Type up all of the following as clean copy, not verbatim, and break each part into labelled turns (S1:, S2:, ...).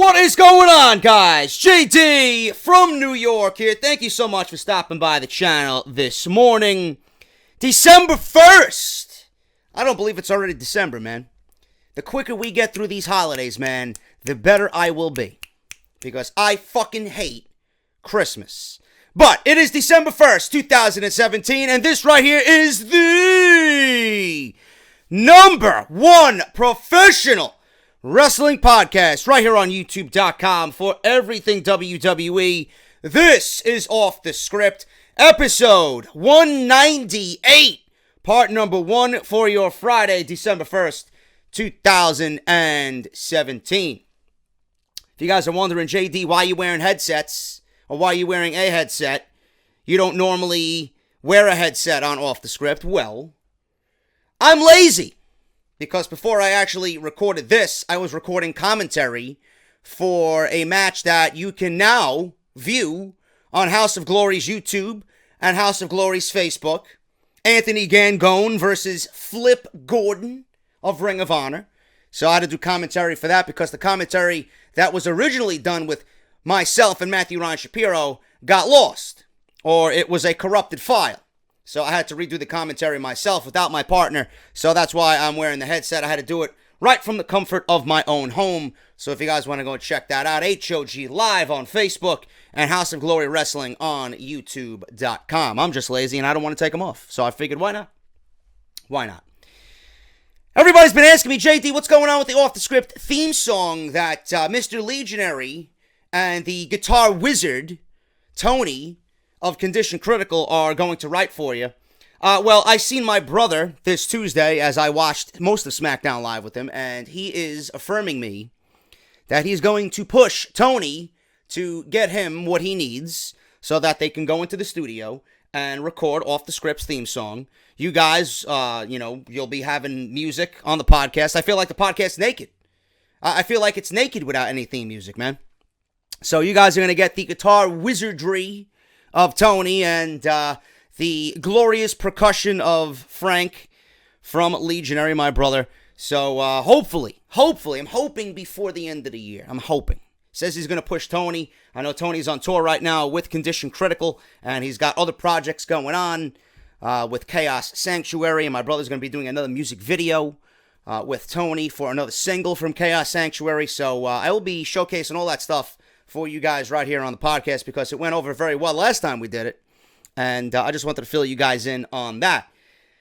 S1: What is going on, guys? JD from New York here. Thank you so much for stopping by the channel this morning. December 1st. I don't believe it's already December, man. The quicker we get through these holidays, man, the better I will be. Because I fucking hate Christmas. But it is December 1st, 2017, and this right here is the #1 professional wrestling podcast right here on YouTube.com for everything WWE. This is Off the Script, episode 198, part number 1 for your Friday, December 1st, 2017. If you guys are wondering, JD, why are you wearing headsets, or why are you wearing a headset? You don't normally wear a headset on Off the Script. Well, I'm lazy. Because before I actually recorded this, I was recording commentary for a match that you can now view on House of Glory's YouTube and House of Glory's Facebook. Anthony Gangone versus Flip Gordon of Ring of Honor. So I had to do commentary for that because the commentary that was originally done with myself and Matthew Ryan Shapiro got lost. Or it was a corrupted file. So I had to redo the commentary myself without my partner. So that's why I'm wearing the headset. I had to do it right from the comfort of my own home. So if you guys want to go and check that out, HOG Live on Facebook and House of Glory Wrestling on YouTube.com. I'm just lazy and I don't want to take them off. So I figured, why not? Why not? Everybody's been asking me, JD, what's going on with the Off the Script theme song that Mr. Legionary and the guitar wizard, Tony, of Condition Critical are going to write for you. Well, I seen my brother this Tuesday as I watched most of SmackDown Live with him, and he is affirming me that he's going to push Tony to get him what he needs so that they can go into the studio and record Off the Script's theme song. You guys, you'll be having music on the podcast. I feel like the podcast's naked. I feel like it's naked without any theme music, man. So you guys are going to get the guitar wizardry of Tony and the glorious percussion of Frank from Legionary, my brother. So hopefully, I'm hoping before the end of the year. I'm hoping. Says he's going to push Tony. I know Tony's on tour right now with Condition Critical, and he's got other projects going on with Chaos Sanctuary, and my brother's going to be doing another music video with Tony for another single from Chaos Sanctuary. So I will be showcasing all that stuff for you guys right here on the podcast because it went over very well last time we did it. And I just wanted to fill you guys in on that.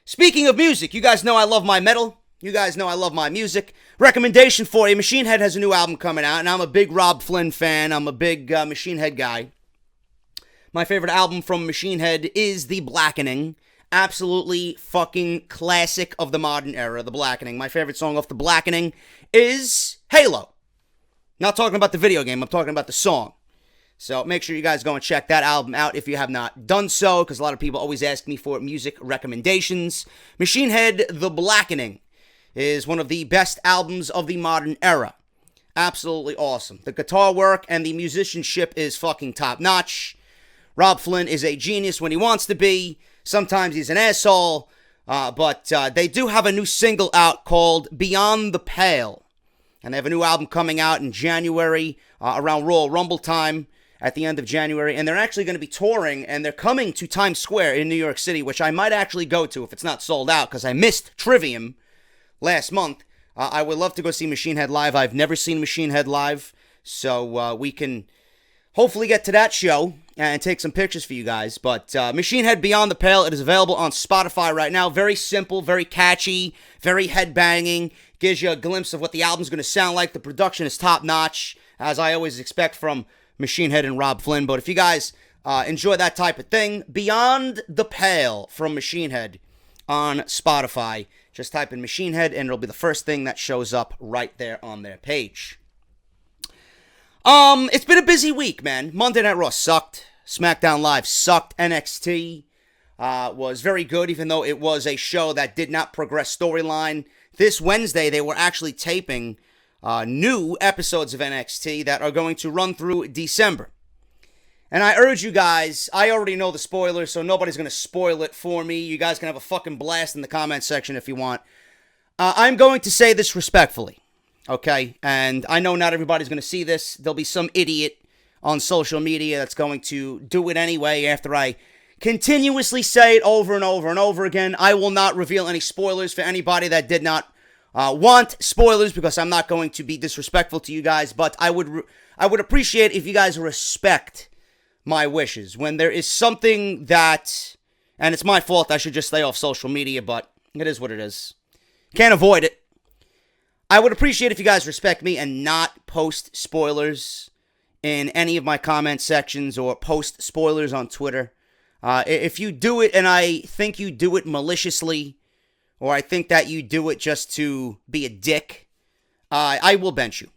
S1: Speaking of music, you guys know I love my metal. You guys know I love my music. Recommendation for you, Machine Head has a new album coming out, and I'm a big Rob Flynn fan. I'm a big Machine Head guy. My favorite album from Machine Head is The Blackening. Absolutely fucking classic of the modern era, The Blackening. My favorite song off The Blackening is Halo. Not talking about the video game, I'm talking about the song. So make sure you guys go and check that album out if you have not done so, because a lot of people always ask me for music recommendations. Machine Head, The Blackening is one of the best albums of the modern era. Absolutely awesome. The guitar work and the musicianship is fucking top-notch. Rob Flynn is a genius when he wants to be. Sometimes he's an asshole. But they do have a new single out called Beyond the Pale. And they have a new album coming out in January, around Royal Rumble time at the end of January. And they're actually going to be touring, and they're coming to Times Square in New York City, which I might actually go to if it's not sold out, because I missed Trivium last month. I would love to go see Machine Head live. I've never seen Machine Head live, so we can hopefully get to that show and take some pictures for you guys. But Machine Head Beyond the Pale, it is available on Spotify right now. Very simple, very catchy, very headbanging. Gives you a glimpse of what the album's going to sound like. The production is top-notch, as I always expect from Machine Head and Rob Flynn. But if you guys enjoy that type of thing, Beyond the Pale from Machine Head on Spotify. Just type in Machine Head, and it'll be the first thing that shows up right there on their page. It's been a busy week, man. Monday Night Raw sucked. SmackDown Live sucked. NXT was very good, even though it was a show that did not progress storyline. This Wednesday, they were actually taping new episodes of NXT that are going to run through December. And I urge you guys, I already know the spoilers, so nobody's going to spoil it for me. You guys can have a fucking blast in the comment section if you want. I'm going to say this respectfully. Okay? And I know not everybody's going to see this. There'll be some idiot on social media that's going to do it anyway after I continuously say it over and over and over again. I will not reveal any spoilers for anybody that did not want spoilers, because I'm not going to be disrespectful to you guys, but I would appreciate if you guys respect my wishes. When there is something that, and it's my fault, I should just stay off social media, but it is what it is. Can't avoid it. I would appreciate if you guys respect me and not post spoilers in any of my comment sections or post spoilers on Twitter. If you do it and I think you do it maliciously, or I think that you do it just to be a dick, I will bench you.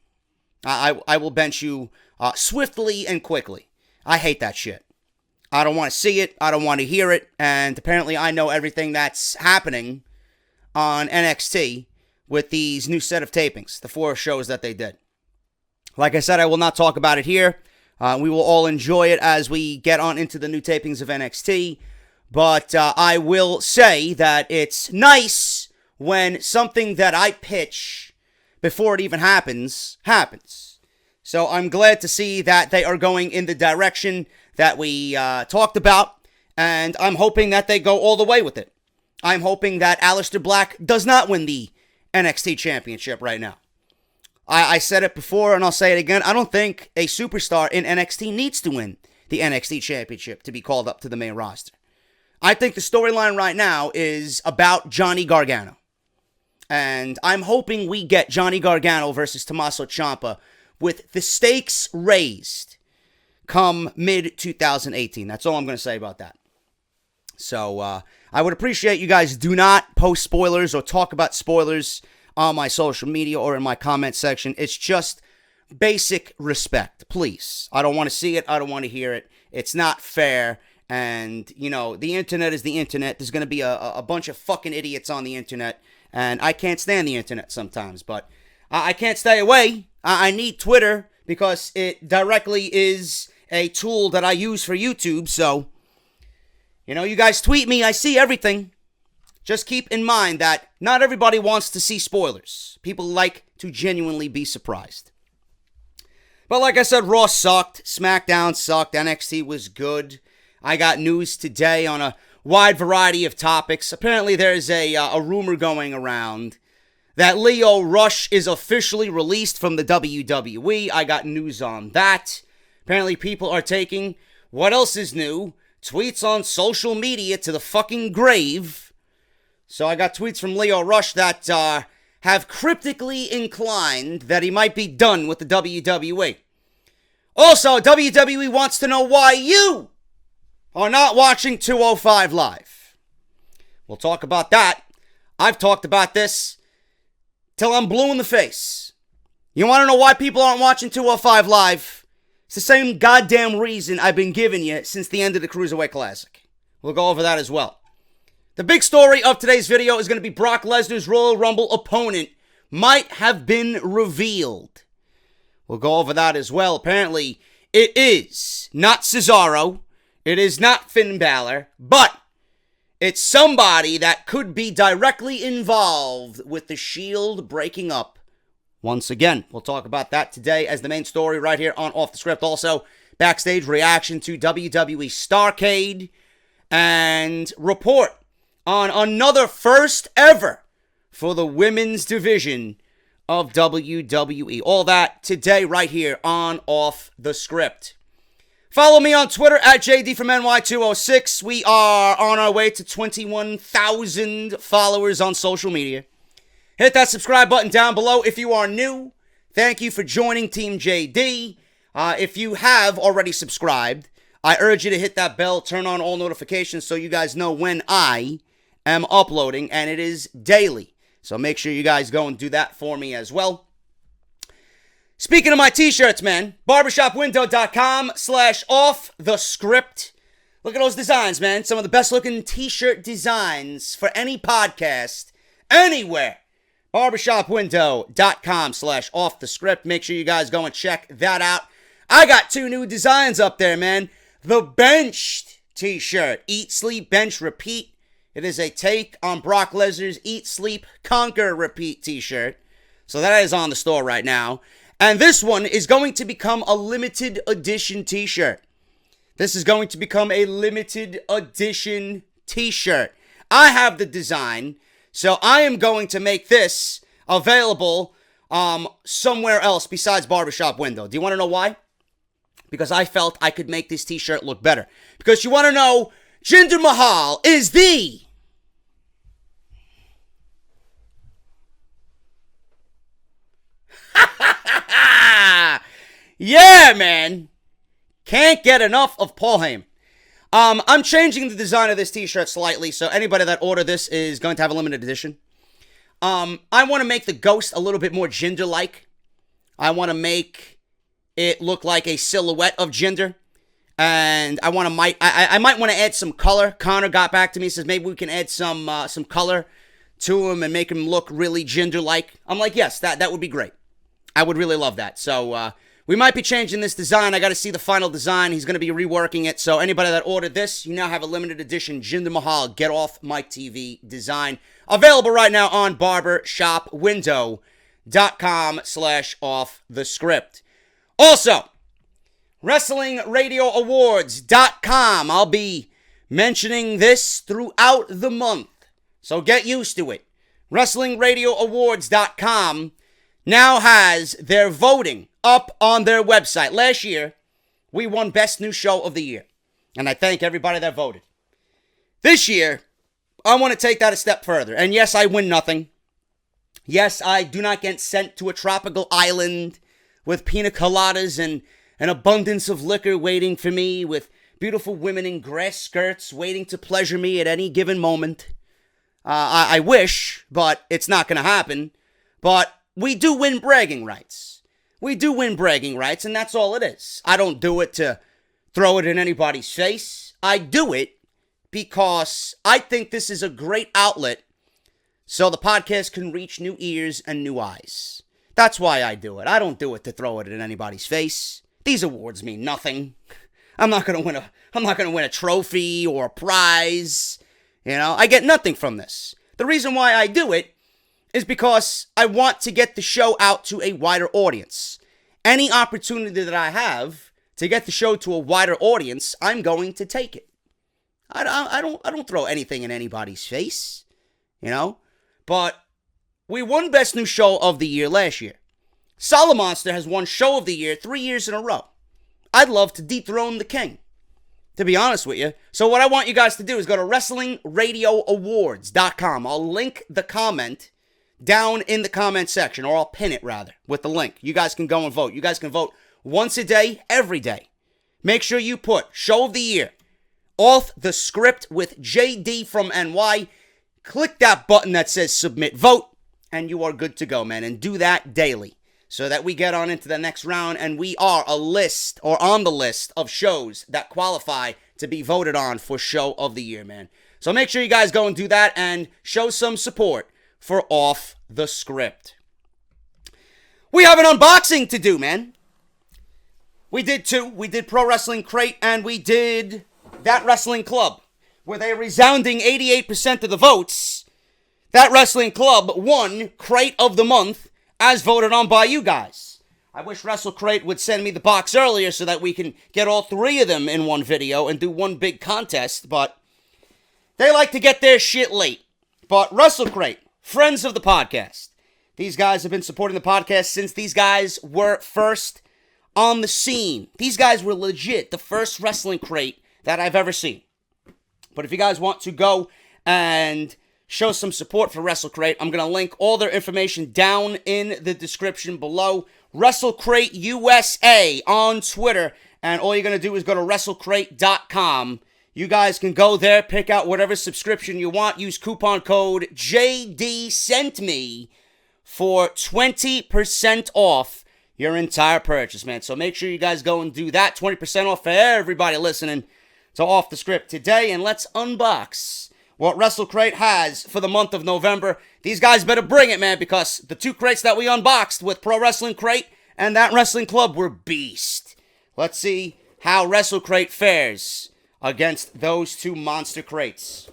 S1: I will bench you swiftly and quickly. I hate that shit. I don't want to see it. I don't want to hear it. And apparently I know everything that's happening on NXT with these new set of tapings, the 4 shows that they did. Like I said, I will not talk about it here. We will all enjoy it as we get on into the new tapings of NXT. But I will say that it's nice when something that I pitch before it even happens. So I'm glad to see that they are going in the direction that we talked about. And I'm hoping that they go all the way with it. I'm hoping that Aleister Black does not win the NXT Championship right now. I said it before and I'll say it again. I don't think a superstar in NXT needs to win the NXT Championship to be called up to the main roster. I think the storyline right now is about Johnny Gargano. And I'm hoping we get Johnny Gargano versus Tommaso Ciampa with the stakes raised come mid-2018. That's all I'm going to say about that. So I would appreciate you guys do not post spoilers or talk about spoilers on my social media or in my comment section. It's just basic respect, please. I don't want to see it. I don't want to hear it. It's not fair. And, you know, the internet is the internet. There's going to be a bunch of fucking idiots on the internet. And I can't stand the internet sometimes. But I can't stay away. I need Twitter because it directly is a tool that I use for YouTube. So, you know, you guys tweet me. I see everything. Just keep in mind that not everybody wants to see spoilers. People like to genuinely be surprised. But like I said, Raw sucked. SmackDown sucked. NXT was good. I got news today on a wide variety of topics. Apparently there's a rumor going around that Lio Rush is officially released from the WWE. I got news on that. Apparently people are taking what else is new, tweets on social media to the fucking grave. So I got tweets from Lio Rush that have cryptically inclined that he might be done with the WWE. Also, WWE wants to know why you are not watching 205 Live. We'll talk about that. I've talked about this till I'm blue in the face. You want to know why people aren't watching 205 Live? It's the same goddamn reason I've been giving you since the end of the Cruiserweight Classic. We'll go over that as well. The big story of today's video is going to be Brock Lesnar's Royal Rumble opponent might have been revealed. We'll go over that as well. Apparently, it is not Cesaro. It is not Finn Balor. But it's somebody that could be directly involved with the Shield breaking up once again. We'll talk about that today as the main story right here on Off the Script. Also, backstage reaction to WWE Starrcade and report on another first ever for the women's division of WWE. All that today right here on Off the Script. Follow me on Twitter at JD from NY206. We are on our way to 21,000 followers on social media. Hit that subscribe button down below if you are new. Thank you for joining Team JD. If you have already subscribed, I urge you to hit that bell, turn on all notifications so you guys know when I am uploading, and it is daily. So make sure you guys go and do that for me as well. Speaking of my t-shirts, man, barbershopwindow.com/offthescript. Look at those designs, man. Some of the best looking t-shirt designs for any podcast, anywhere. barbershopwindow.com/offthescript. Make sure you guys go and check that out. I got 2 new designs up there, man. The Benched t-shirt. Eat, Sleep, Bench, Repeat. It is a take on Brock Lesnar's Eat, Sleep, Conquer, Repeat t-shirt. So that is on the store right now. And this one is going to become a limited edition t-shirt. This is going to become a limited edition t-shirt. I have the design, so I am going to make this available somewhere else besides Barbershop Window. Do you want to know why? Because I felt I could make this t-shirt look better. Because you want to know, Jinder Mahal is the yeah, man. Can't get enough of Paul Heyman. I'm changing the design of this t-shirt slightly, so anybody that order this is going to have a limited edition. I want to make the ghost a little bit more Jinder-like. I want to make it look like a silhouette of Jinder. And I might want to add some color. Connor got back to me and says maybe we can add some color to him and make him look really Jinder-like. I'm like, yes, that would be great. I would really love that. So we might be changing this design. I got to see the final design. He's going to be reworking it. So anybody that ordered this, you now have a limited edition Jinder Mahal Get Off My TV design. Available right now on barbershopwindow.com/offthescript. Also, WrestlingRadioAwards.com. I'll be mentioning this throughout the month, so get used to it. WrestlingRadioAwards.com now has their voting up on their website. Last year, we won Best New Show of the Year, and I thank everybody that voted. This year, I want to take that a step further, and yes, I win nothing. Yes, I do not get sent to a tropical island with pina coladas and an abundance of liquor waiting for me, with beautiful women in grass skirts waiting to pleasure me at any given moment. I wish, but it's not going to happen. But we do win bragging rights. We do win bragging rights, and that's all it is. I don't do it to throw it in anybody's face. I do it because I think this is a great outlet so the podcast can reach new ears and new eyes. That's why I do it. I don't do it to throw it in anybody's face. These awards mean nothing. I'm not gonna win a trophy or a prize. You know, I get nothing from this. The reason why I do it is because I want to get the show out to a wider audience. Any opportunity that I have to get the show to a wider audience, I'm going to take it. I don't throw anything in anybody's face, you know. But we won Best New Show of the Year last year. Solid Monster has won Show of the Year 3 years in a row. I'd love to dethrone the king, to be honest with you. So what I want you guys to do is go to WrestlingRadioAwards.com. I'll link the comment down in the comment section, or I'll pin it rather with the link. You guys can go and vote. You guys can vote once a day, every day. Make sure you put Show of the Year off the script with JD from NY. Click that button that says Submit Vote, and you are good to go, man. And do that daily, so that we get on into the next round and we are on the list of shows that qualify to be voted on for Show of the Year, man. So make sure you guys go and do that and show some support for Off the Script. We have an unboxing to do, man. We did two. We did Pro Wrestling Crate and we did That Wrestling Club, with a resounding 88% of the votes. That Wrestling Club won Crate of the Month, as voted on by you guys. I wish Wrestle Crate would send me the box earlier so that we can get all three of them in one video and do one big contest, but they like to get their shit late. But Wrestle Crate, friends of the podcast. These guys have been supporting the podcast since these guys were first on the scene. These guys were legit the first Wrestling Crate that I've ever seen. But if you guys want to go and show some support for Wrestle Crate, I'm going to link all their information down in the description below. Wrestle Crate USA on Twitter. And all you're going to do is go to WrestleCrate.com. You guys can go there, pick out whatever subscription you want. Use coupon code JDSENTME for 20% off your entire purchase, man. So make sure you guys go and do that. 20% off for everybody listening to Off the Script today. And let's unbox what Wrestle Crate has for the month of November. These guys better bring it, man, because the two crates that we unboxed with Pro Wrestling Crate and That Wrestling Club were beast. Let's see how Wrestle Crate fares against those two monster crates.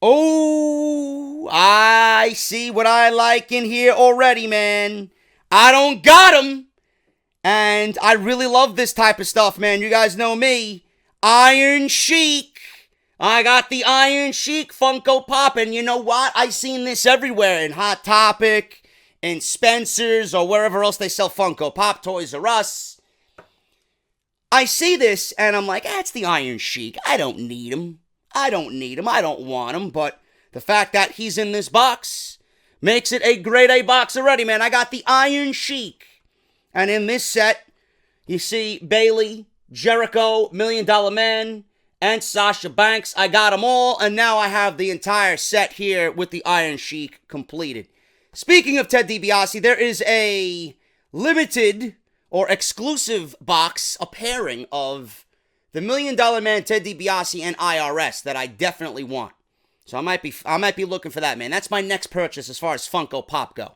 S1: Oh, I see what I like in here already, man. I don't got him. And I really love this type of stuff, man. You guys know me. Iron Sheik. I got the Iron Sheik Funko Pop. And you know what? I seen this everywhere in Hot Topic, in Spencer's, or wherever else they sell Funko Pop, Toys R Us. I see this and I'm like, it's the Iron Sheik. I don't need him. I don't want him. But the fact that he's in this box makes it a grade A box already, man. I got the Iron Sheik. And in this set, you see Bayley, Jericho, $1 Million Man, and Sasha Banks. I got them all, and now I have the entire set here with the Iron Sheik completed. Speaking of Ted DiBiase, there is a limited or exclusive box, a pairing of the $1 Million Man, Ted DiBiase, and IRS that I definitely want. So I might be looking for that, man. That's my next purchase as far as Funko Pop go.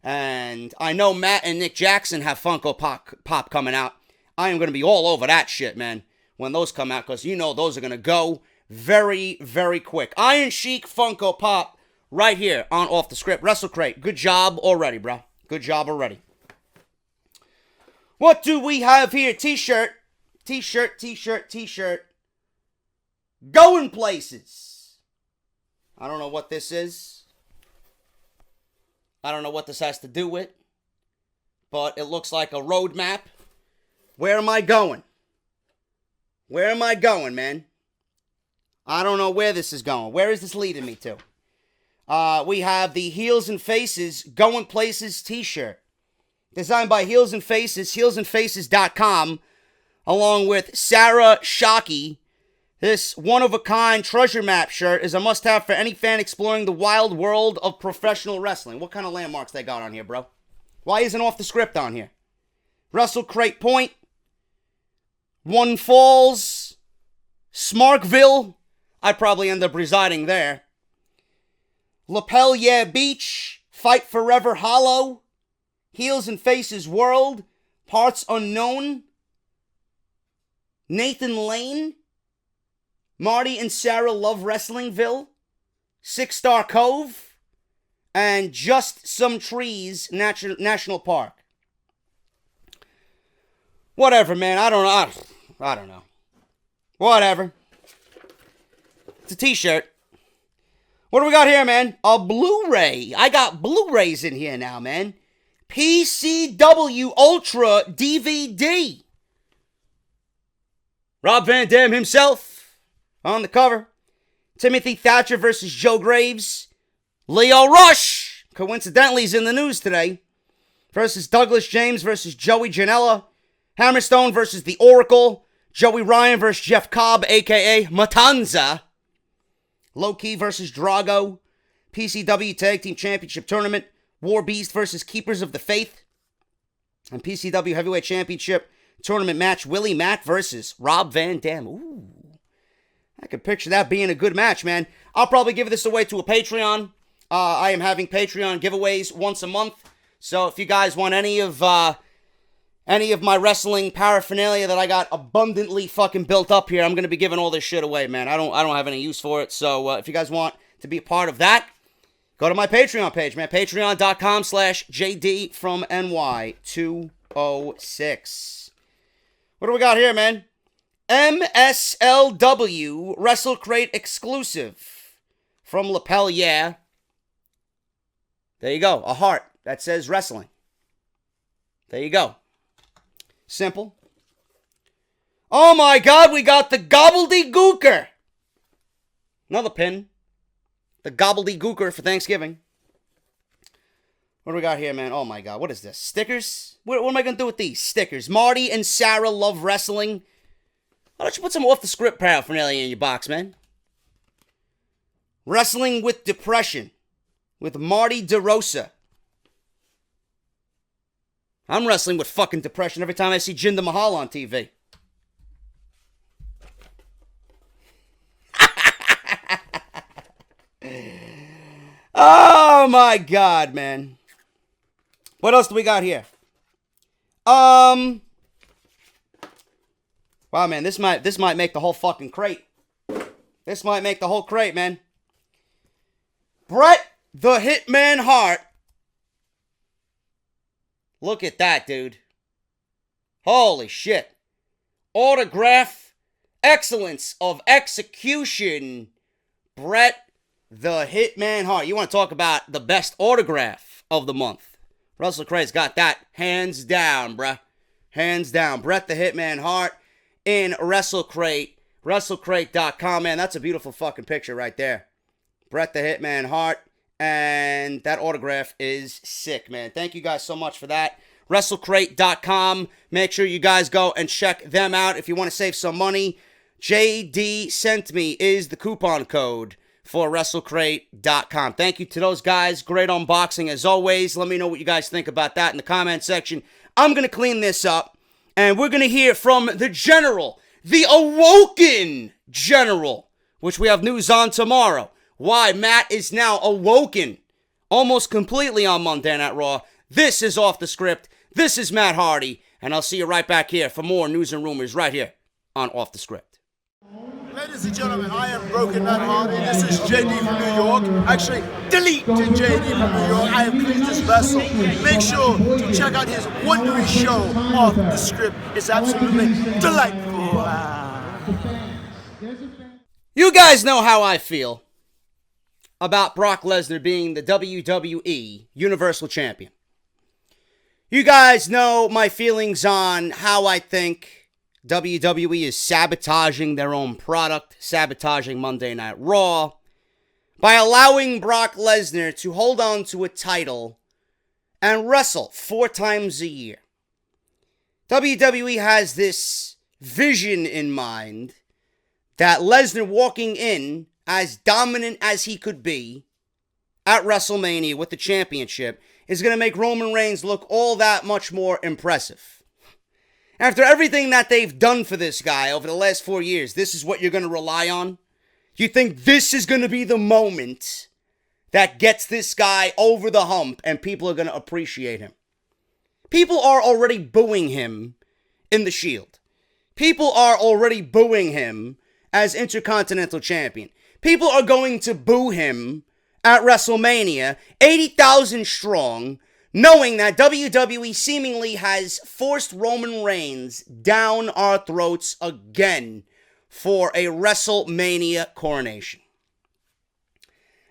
S1: And I know Matt and Nick Jackson have Funko Pop coming out. I am going to be all over that shit, man, when those come out, because you know those are going to go very, very quick. Iron Sheik Funko Pop right here on Off the Script. Wrestle Crate. Good job already, bro. Good job already. What do we have here? T-shirt. Going places. I don't know what this is. I don't know what this has to do with, but it looks like a road map. Where am I going? Where am I going, man? I don't know where this is going. Where is this leading me to? We have the Heels and Faces Going Places t-shirt. Designed by Heels and Faces, heelsandfaces.com, along with Sarah Shockey. This one-of-a-kind treasure map shirt is a must-have for any fan exploring the wild world of professional wrestling. What kind of landmarks they got on here, bro? Why isn't Off the Script on here? Wrestle Crate Point, One Falls, Smarkville. I'd probably end up residing there. Lapel Yeah Beach, Fight Forever Hollow, Heels and Faces World, Parts Unknown, Nathan Lane, Marty and Sarah Love Wrestlingville, Six Star Cove, and Just Some Trees National Park. Whatever, man. I don't know. Whatever. It's a t-shirt. What do we got here, man? A Blu-ray. I got Blu-rays in here now, man. PCW Ultra DVD. Rob Van Dam himself on the cover. Timothy Thatcher versus Joe Graves. Leo Rush, coincidentally, is in the news today, versus Douglas James versus Joey Janela. Hammerstone versus The Oracle. Joey Ryan versus Jeff Cobb, a.k.a. Matanza. Low-Key versus Drago. PCW Tag Team Championship Tournament. War Beast versus Keepers of the Faith. And PCW Heavyweight Championship Tournament match. Willie Mack versus Rob Van Dam. Ooh. I could picture that being a good match, man. I'll probably give this away to a Patreon. I am having Patreon giveaways once a month. So if you guys want any of my wrestling paraphernalia that I got abundantly fucking built up here, I'm going to be giving all this shit away, man. I don't have any use for it. So if you guys want to be a part of that, go to my Patreon page, man. Patreon.com/JD from NY206. What do we got here, man? MSLW Wrestle Crate exclusive from Lapel Yeah. There you go. A heart that says wrestling. There you go. Simple. Oh my God, we got the Gobbledygooker. Another pin. The Gobbledygooker for Thanksgiving. What do we got here, man? Oh my God, what is this? Stickers? What am I going to do with these stickers? Marty and Sarah Love Wrestling. Why don't you put some Off the Script paraphernalia in your box, man? Wrestling with Depression with Marty DeRosa. I'm wrestling with fucking depression every time I see Jinder Mahal on TV. Oh my God, man. What else do we got here? Wow, man, this might make the whole fucking crate. This might make the whole crate, man. Bret the Hitman Hart. Look at that, dude. Holy shit. Autograph, excellence of execution. Bret the Hitman Hart. You want to talk about the best autograph of the month? WrestleCrate's got that hands down, bruh. Hands down. Bret the Hitman Hart in WrestleCrate. WrestleCrate.com, man. That's a beautiful fucking picture right there. Bret the Hitman Hart. And that autograph is sick, man. Thank you guys so much for that. WrestleCrate.com. Make sure you guys go and check them out if you want to save some money. JD Sent Me is the coupon code for WrestleCrate.com. Thank you to those guys. Great unboxing as always. Let me know what you guys think about that in the comment section. I'm going to clean this up, and we're going to hear from the General, the Awoken General, which we have news on tomorrow. Why Matt is now awoken almost completely on Monday Night Raw. This is Off the Script. This is Matt Hardy, and I'll see you right back here for more news and rumors right here on Off the Script.
S2: Ladies and gentlemen, I am Broken Matt Hardy. This is JD from New York. Actually, delete to JD from New York. I have cleaned this vessel. Make sure to check out his wonderful show, Off the Script. It's absolutely delightful.
S1: You guys know how I feel about Brock Lesnar being the WWE Universal Champion. You guys know my feelings on how I think WWE is sabotaging their own product, sabotaging Monday Night Raw, by allowing Brock Lesnar to hold on to a title and wrestle 4 times a year. WWE has this vision in mind that Lesnar walking in as dominant as he could be at WrestleMania with the championship is going to make Roman Reigns look all that much more impressive. After everything that they've done for this guy over the last 4 years, this is what you're going to rely on? You think this is going to be the moment that gets this guy over the hump and people are going to appreciate him? People are already booing him in the Shield. People are already booing him as Intercontinental Champion. People are going to boo him at WrestleMania, 80,000 strong, knowing that WWE seemingly has forced Roman Reigns down our throats again for a WrestleMania coronation.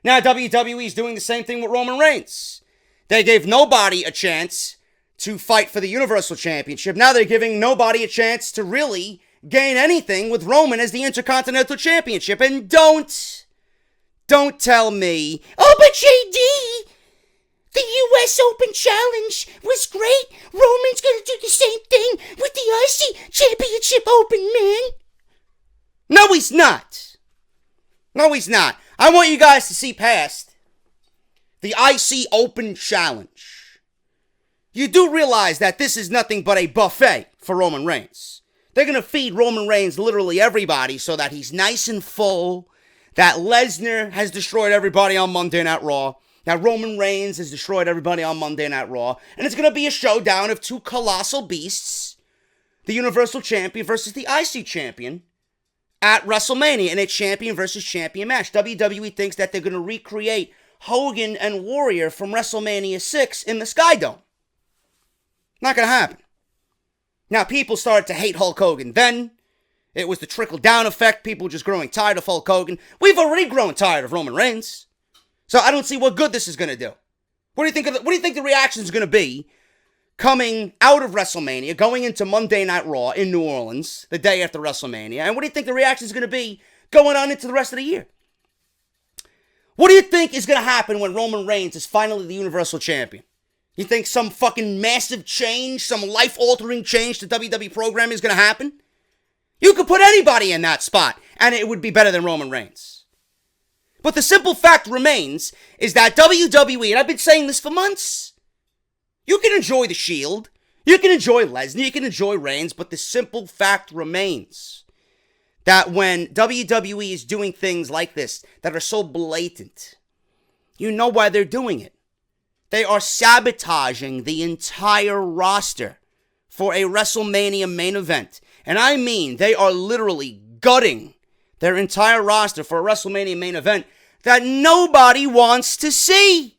S1: Now, WWE is doing the same thing with Roman Reigns. They gave nobody a chance to fight for the Universal Championship. Now they're giving nobody a chance to really gain anything with Roman as the Intercontinental Championship. And don't tell me, oh, but JD, the U.S. Open Challenge was great. Roman's going to do the same thing with the IC Championship Open, man. No, he's not. No, he's not. I want you guys to see past the IC Open Challenge. You do realize that this is nothing but a buffet for Roman Reigns. They're going to feed Roman Reigns literally everybody so that he's nice and full, that Lesnar has destroyed everybody on Monday Night Raw, that Roman Reigns has destroyed everybody on Monday Night Raw, and it's going to be a showdown of 2 colossal beasts, the Universal Champion versus the IC Champion, at WrestleMania in a champion versus champion match. WWE thinks that they're going to recreate Hogan and Warrior from WrestleMania 6 in the Sky Dome. Not going to happen. Now, people started to hate Hulk Hogan then. It was the trickle-down effect. People just growing tired of Hulk Hogan. We've already grown tired of Roman Reigns. So I don't see what good this is going to do. What do you think the reaction is going to be coming out of WrestleMania, going into Monday Night Raw in New Orleans, the day after WrestleMania? And what do you think the reaction is going to be going on into the rest of the year? What do you think is going to happen when Roman Reigns is finally the Universal Champion? You think some fucking massive change, some life-altering change to WWE programming is going to happen? You could put anybody in that spot, and it would be better than Roman Reigns. But the simple fact remains is that WWE, and I've been saying this for months, you can enjoy the Shield, you can enjoy Lesnar, you can enjoy Reigns, but the simple fact remains that when WWE is doing things like this that are so blatant, you know why they're doing it. They are sabotaging the entire roster for a WrestleMania main event. And I mean, they are literally gutting their entire roster for a WrestleMania main event that nobody wants to see.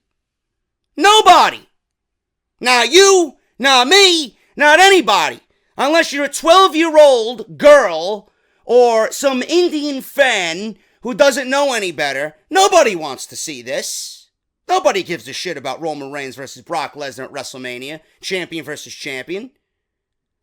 S1: Nobody. Not you, not me, not anybody. Unless you're a 12-year-old girl or some Indian fan who doesn't know any better, nobody wants to see this. Nobody gives a shit about Roman Reigns versus Brock Lesnar at WrestleMania, champion versus champion.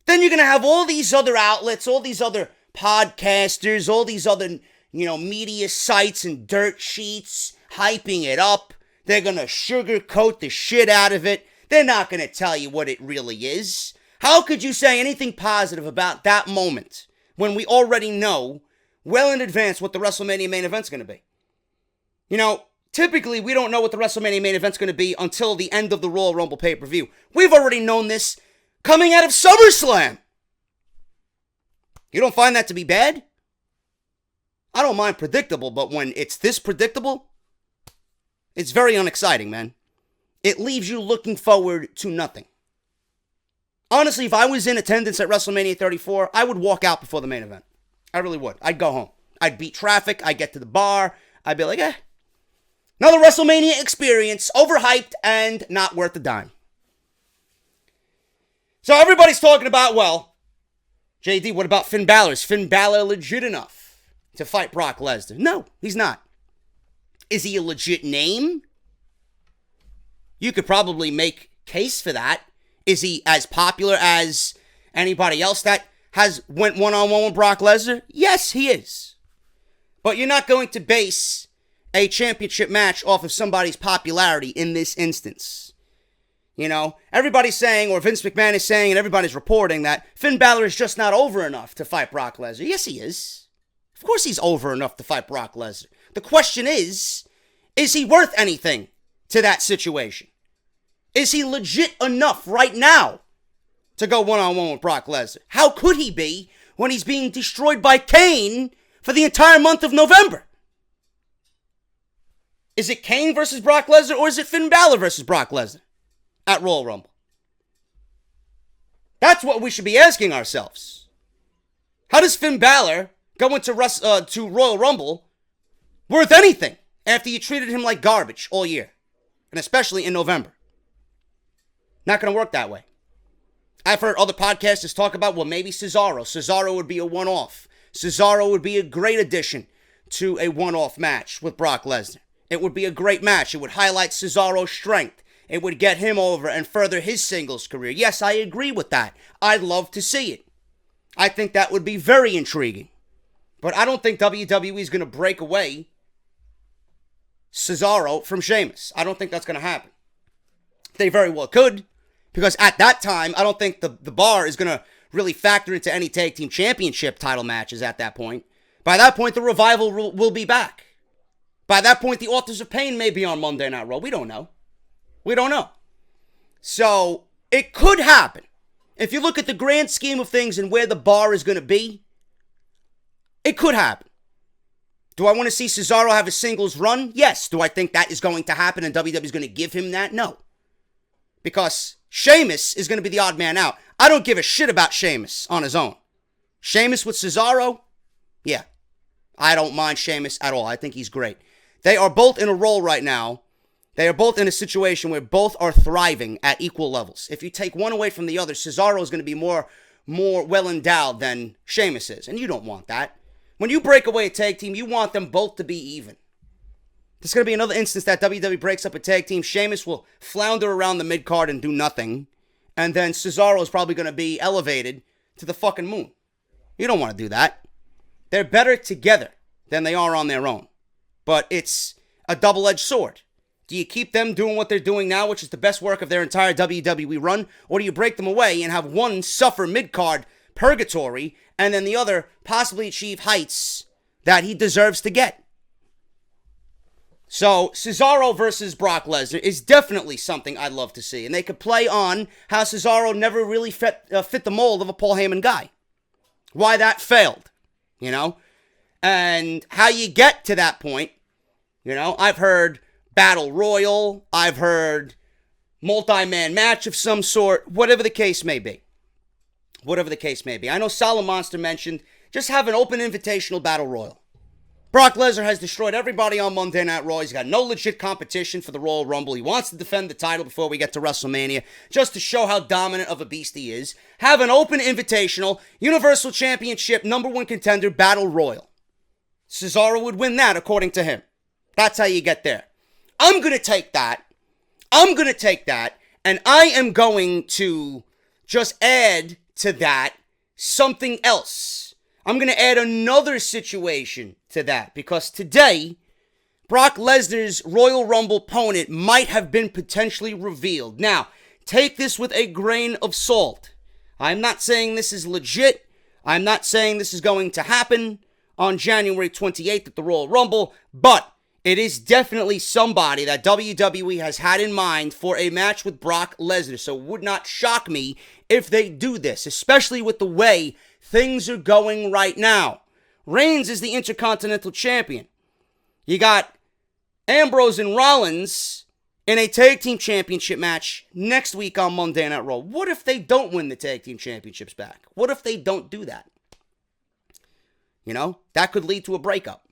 S1: Then you're going to have all these other outlets, all these other podcasters, all these other, media sites and dirt sheets hyping it up. They're going to sugarcoat the shit out of it. They're not going to tell you what it really is. How could you say anything positive about that moment when we already know well in advance what the WrestleMania main event's going to be? Typically we don't know what the WrestleMania main event's going to be until the end of the Royal Rumble pay-per-view. We've already known this coming out of SummerSlam. You don't find that to be bad? I don't mind predictable, but when it's this predictable, it's very unexciting, man. It leaves you looking forward to nothing. Honestly, if I was in attendance at WrestleMania 34, I would walk out before the main event. I really would. I'd go home. I'd beat traffic. I'd get to the bar. I'd be like, another WrestleMania experience, overhyped and not worth a dime. So everybody's talking about, JD, what about Finn Balor? Is Finn Balor legit enough to fight Brock Lesnar? No, he's not. Is he a legit name? You could probably make case for that. Is he as popular as anybody else that has went one-on-one with Brock Lesnar? Yes, he is. But you're not going to base a championship match off of somebody's popularity in this instance. Everybody's saying, or Vince McMahon is saying, and everybody's reporting that Finn Balor is just not over enough to fight Brock Lesnar. Yes, he is. Of course he's over enough to fight Brock Lesnar. The question is he worth anything to that situation? Is he legit enough right now to go one-on-one with Brock Lesnar? How could he be when he's being destroyed by Kane for the entire month of November? Is it Kane versus Brock Lesnar, or is it Finn Balor versus Brock Lesnar at Royal Rumble? That's what we should be asking ourselves. How does Finn Balor go into Royal Rumble worth anything after you treated him like garbage all year, and especially in November? Not going to work that way. I've heard other podcasters talk about, maybe Cesaro. Cesaro would be a one-off. Cesaro would be a great addition to a one-off match with Brock Lesnar. It would be a great match. It would highlight Cesaro's strength. It would get him over and further his singles career. Yes, I agree with that. I'd love to see it. I think that would be very intriguing. But I don't think WWE is going to break away Cesaro from Sheamus. I don't think that's going to happen. They very well could. Because at that time, I don't think the bar is going to really factor into any tag team championship title matches at that point. By that point, the Revival will be back. By that point, the Authors of Pain may be on Monday Night Raw. We don't know. We don't know. So, it could happen. If you look at the grand scheme of things and where the bar is going to be, it could happen. Do I want to see Cesaro have a singles run? Yes. Do I think that is going to happen and WWE is going to give him that? No. Because Sheamus is going to be the odd man out. I don't give a shit about Sheamus on his own. Sheamus with Cesaro? Yeah. I don't mind Sheamus at all. I think he's great. They are both in a role right now. They are both in a situation where both are thriving at equal levels. If you take one away from the other, Cesaro is going to be more well-endowed than Sheamus is. And you don't want that. When you break away a tag team, you want them both to be even. There's going to be another instance that WWE breaks up a tag team. Sheamus will flounder around the mid-card and do nothing. And then Cesaro is probably going to be elevated to the fucking moon. You don't want to do that. They're better together than they are on their own. But it's a double-edged sword. Do you keep them doing what they're doing now, which is the best work of their entire WWE run? Or do you break them away and have one suffer mid-card purgatory and then the other possibly achieve heights that he deserves to get? So, Cesaro versus Brock Lesnar is definitely something I'd love to see. And they could play on how Cesaro never really fit the mold of a Paul Heyman guy. Why that failed, And how you get to that point, I've heard Battle Royal, I've heard multi-man match of some sort, whatever the case may be. Whatever the case may be. I know Solid Monster mentioned just have an open invitational Battle Royal. Brock Lesnar has destroyed everybody on Monday Night Raw. He's got no legit competition for the Royal Rumble. He wants to defend the title before we get to WrestleMania, just to show how dominant of a beast he is. Have an open invitational, Universal Championship #1 contender Battle Royal. Cesaro would win that, according to him. That's how you get there. I'm going to take that, and I am going to just add to that something else. I'm going to add another situation to that, because today, Brock Lesnar's Royal Rumble opponent might have been potentially revealed. Now, take this with a grain of salt. I'm not saying this is legit. I'm not saying this is going to happen on January 28th at the Royal Rumble, but it is definitely somebody that WWE has had in mind for a match with Brock Lesnar. So it would not shock me if they do this, especially with the way things are going right now. Reigns is the Intercontinental Champion. You got Ambrose and Rollins in a Tag Team Championship match next week on Monday Night Raw. What if they don't win the Tag Team Championships back? What if they don't do that? You know, that could lead to a breakup.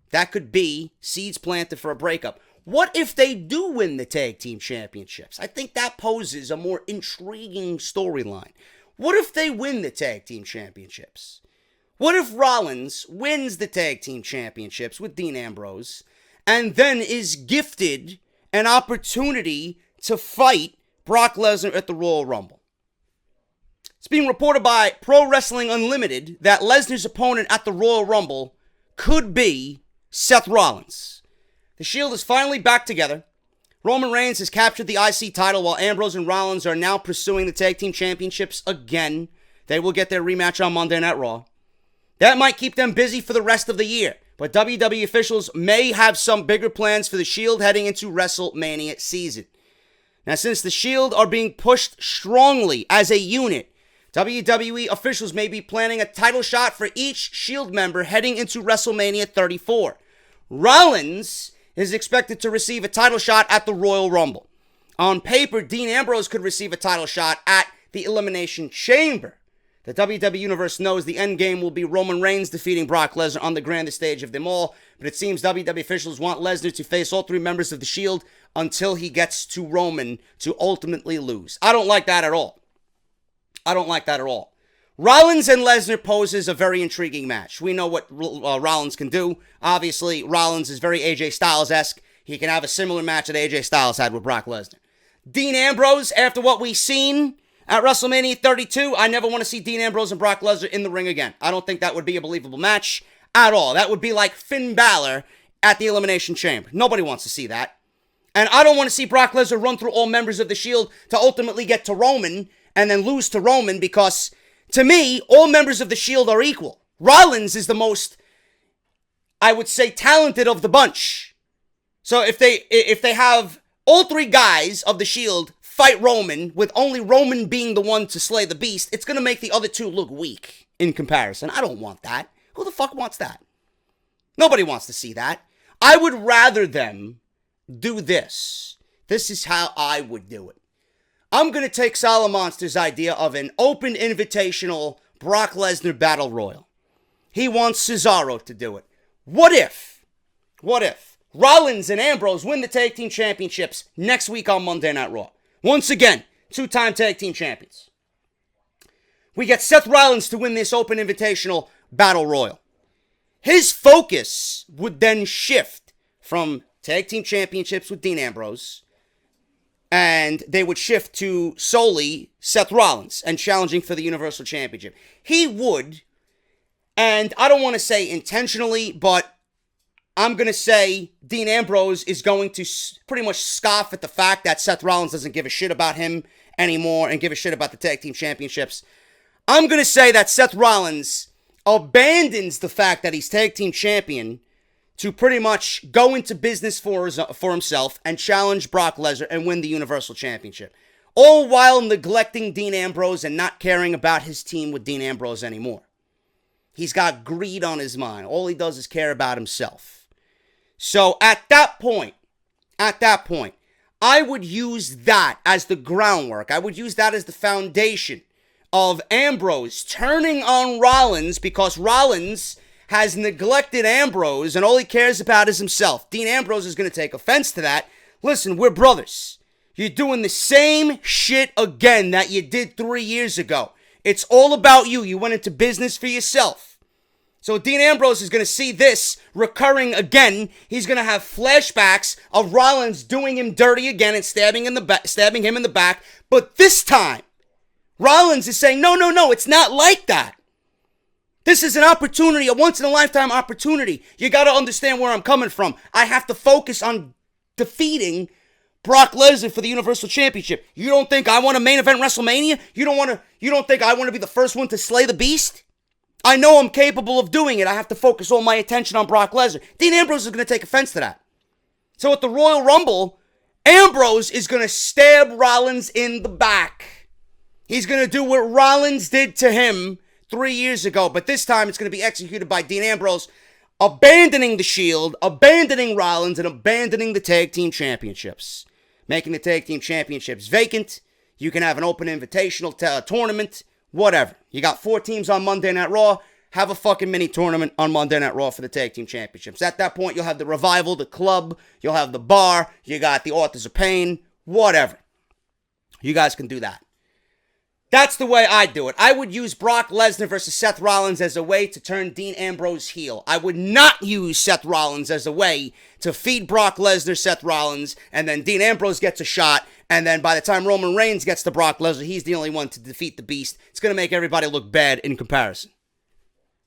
S1: That could be seeds planted for a breakup. What if they do win the Tag Team Championships? I think that poses a more intriguing storyline. What if they win the Tag Team Championships? What if Rollins wins the Tag Team Championships with Dean Ambrose and then is gifted an opportunity to fight Brock Lesnar at the Royal Rumble? It's being reported by Pro Wrestling Unlimited that Lesnar's opponent at the Royal Rumble could be Seth Rollins. The Shield is finally back together. Roman Reigns has captured the IC title while Ambrose and Rollins are now pursuing the Tag Team Championships again. They will get their rematch on Monday Night Raw. That might keep them busy for the rest of the year, but WWE officials may have some bigger plans for the Shield heading into WrestleMania season. Now, since the Shield are being pushed strongly as a unit, WWE officials may be planning a title shot for each Shield member heading into WrestleMania 34. Rollins is expected to receive a title shot at the Royal Rumble. On paper, Dean Ambrose could receive a title shot at the Elimination Chamber. The WWE Universe knows the end game will be Roman Reigns defeating Brock Lesnar on the grandest stage of them all, but it seems WWE officials want Lesnar to face all three members of the Shield until he gets to Roman to ultimately lose. I don't like that at all. Rollins and Lesnar poses a very intriguing match. We know what Rollins can do. Obviously, Rollins is very AJ Styles-esque. He can have a similar match that AJ Styles had with Brock Lesnar. Dean Ambrose, after what we've seen at WrestleMania 32, I never want to see Dean Ambrose and Brock Lesnar in the ring again. I don't think that would be a believable match at all. That would be like Finn Balor at the Elimination Chamber. Nobody wants to see that. And I don't want to see Brock Lesnar run through all members of the Shield to ultimately get to Roman and then lose to Roman, because to me, all members of the Shield are equal. Rollins is the most, I would say, talented of the bunch. So if they have all three guys of the Shield fight Roman, with only Roman being the one to slay the beast, it's going to make the other two look weak in comparison. I don't want that. Who the fuck wants that? Nobody wants to see that. I would rather them do this. This is how I would do it. I'm going to take Solomonster's idea of an open invitational Brock Lesnar Battle Royal. He wants Cesaro to do it. What if Rollins and Ambrose win the Tag Team Championships next week on Monday Night Raw? Once again, two-time Tag Team Champions. We get Seth Rollins to win this open invitational Battle Royal. His focus would then shift from Tag Team Championships with Dean Ambrose, and they would shift to solely Seth Rollins and challenging for the Universal Championship. He would, and I don't want to say intentionally, but I'm going to say Dean Ambrose is going to pretty much scoff at the fact that Seth Rollins doesn't give a shit about him anymore and give a shit about the Tag Team Championships. I'm going to say that Seth Rollins abandons the fact that he's Tag Team Champion to pretty much go into business for himself and challenge Brock Lesnar and win the Universal Championship. All while neglecting Dean Ambrose and not caring about his team with Dean Ambrose anymore. He's got greed on his mind. All he does is care about himself. So at that point, I would use that as the groundwork. I would use that as the foundation of Ambrose turning on Rollins, because Rollins has neglected Ambrose and all he cares about is himself. Dean Ambrose is going to take offense to that. Listen, we're brothers. You're doing the same shit again that you did 3 years ago. It's all about you. You went into business for yourself. So Dean Ambrose is going to see this recurring again. He's going to have flashbacks of Rollins doing him dirty again and stabbing him in the back. But this time, Rollins is saying, no, it's not like that. This is an opportunity, a once-in-a-lifetime opportunity. You got to understand where I'm coming from. I have to focus on defeating Brock Lesnar for the Universal Championship. You don't think I want to main event WrestleMania? You don't think I want to be the first one to slay the beast? I know I'm capable of doing it. I have to focus all my attention on Brock Lesnar. Dean Ambrose is going to take offense to that. So at the Royal Rumble, Ambrose is going to stab Rollins in the back. He's going to do what Rollins did to him 3 years ago, but this time it's going to be executed by Dean Ambrose, abandoning the Shield, abandoning Rollins, and abandoning the Tag Team Championships. Making the Tag Team Championships vacant. You can have an open invitational tournament, whatever. You got 4 teams on Monday Night Raw. Have a fucking mini tournament on Monday Night Raw for the Tag Team Championships. At that point, you'll have the Revival, the Club, you'll have the Bar, you got the Authors of Pain, whatever. You guys can do that. That's the way I do it. I would use Brock Lesnar versus Seth Rollins as a way to turn Dean Ambrose heel. I would not use Seth Rollins as a way to feed Brock Lesnar Seth Rollins, and then Dean Ambrose gets a shot, and then by the time Roman Reigns gets to Brock Lesnar, he's the only one to defeat the Beast. It's going to make everybody look bad in comparison.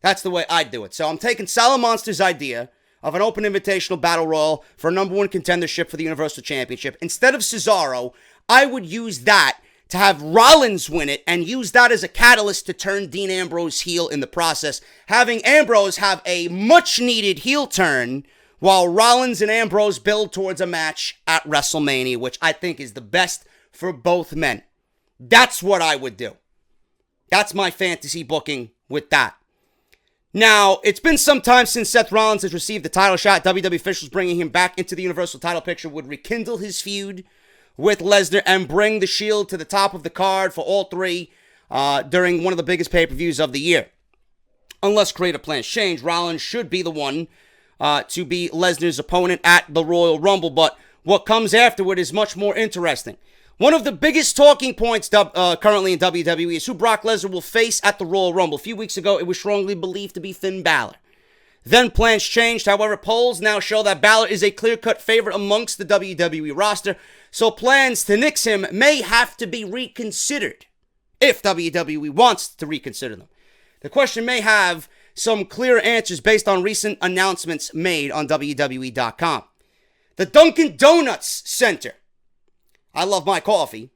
S1: That's the way I do it. So I'm taking Solid Monster's idea of an open invitational battle royal for a number 1 contendership for the Universal Championship. Instead of Cesaro, I would use that to have Rollins win it and use that as a catalyst to turn Dean Ambrose heel in the process. Having Ambrose have a much-needed heel turn while Rollins and Ambrose build towards a match at WrestleMania, which I think is the best for both men. That's what I would do. That's my fantasy booking with that. Now, it's been some time since Seth Rollins has received the title shot. WWE officials bringing him back into the Universal title picture would rekindle his feud with Lesnar and bring the Shield to the top of the card for all 3 during one of the biggest pay-per-views of the year. Unless creative plans change, Rollins should be the one to be Lesnar's opponent at the Royal Rumble, but what comes afterward is much more interesting. One of the biggest talking points currently in WWE is who Brock Lesnar will face at the Royal Rumble. A few weeks ago, it was strongly believed to be Finn Balor. Then plans changed. However, polls now show that Balor is a clear-cut favorite amongst the WWE roster, so plans to nix him may have to be reconsidered if WWE wants to reconsider them. The question may have some clear answers based on recent announcements made on WWE.com. The Dunkin' Donuts Center, I love my coffee,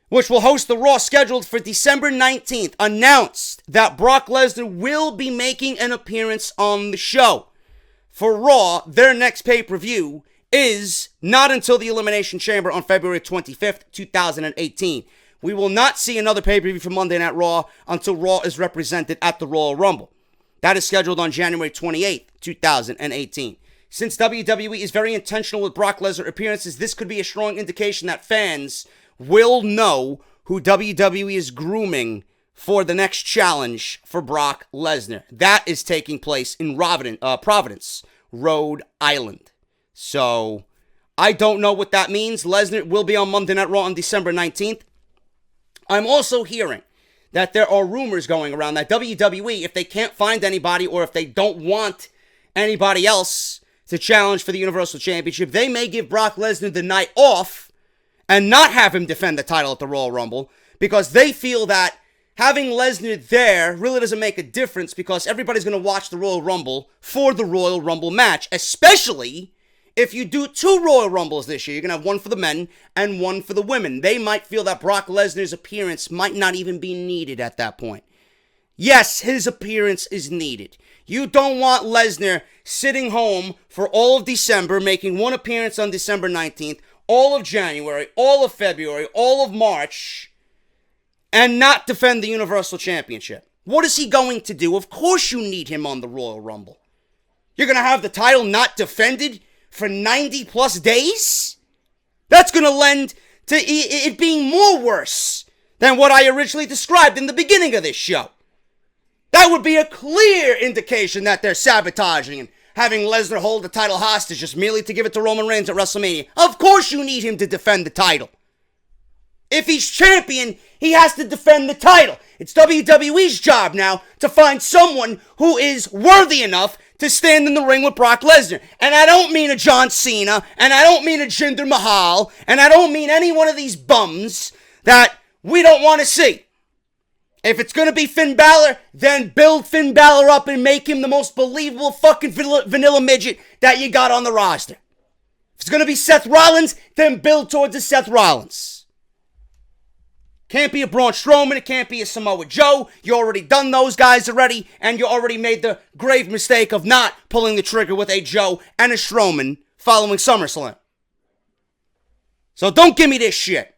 S1: which will host the Raw scheduled for December 19th, announced that Brock Lesnar will be making an appearance on the show. For Raw, their next pay-per-view is not until the Elimination Chamber on February 25th, 2018. We will not see another pay-per-view for Monday Night Raw until Raw is represented at the Royal Rumble. That is scheduled on January 28th, 2018. Since WWE is very intentional with Brock Lesnar appearances, this could be a strong indication that fans will know who WWE is grooming for the next challenge for Brock Lesnar. That is taking place in Providence, Rhode Island. So, I don't know what that means. Lesnar will be on Monday Night Raw on December 19th. I'm also hearing that there are rumors going around that WWE, if they can't find anybody or if they don't want anybody else to challenge for the Universal Championship, they may give Brock Lesnar the night off and not have him defend the title at the Royal Rumble because they feel that having Lesnar there really doesn't make a difference because everybody's going to watch the Royal Rumble for the Royal Rumble match, especially if you do 2 Royal Rumbles this year. You're going to have one for the men and one for the women. They might feel that Brock Lesnar's appearance might not even be needed at that point. Yes, his appearance is needed. You don't want Lesnar sitting home for all of December, making one appearance on December 19th, all of January, all of February, all of March, and not defend the Universal Championship. What is he going to do? Of course you need him on the Royal Rumble. You're going to have the title not defended for 90 plus days? That's going to lend to it being more worse than what I originally described in the beginning of this show. That would be a clear indication that they're sabotaging and having Lesnar hold the title hostage just merely to give it to Roman Reigns at WrestleMania. Of course you need him to defend the title. If he's champion, he has to defend the title. It's WWE's job now to find someone who is worthy enough to stand in the ring with Brock Lesnar. And I don't mean a John Cena, and I don't mean a Jinder Mahal, and I don't mean any one of these bums that we don't want to see. If it's going to be Finn Balor, then build Finn Balor up and make him the most believable fucking vanilla midget that you got on the roster. If it's going to be Seth Rollins, then build towards a Seth Rollins. Can't be a Braun Strowman, it can't be a Samoa Joe. You already done those guys already, and you already made the grave mistake of not pulling the trigger with a Joe and a Strowman following SummerSlam. So don't give me this shit.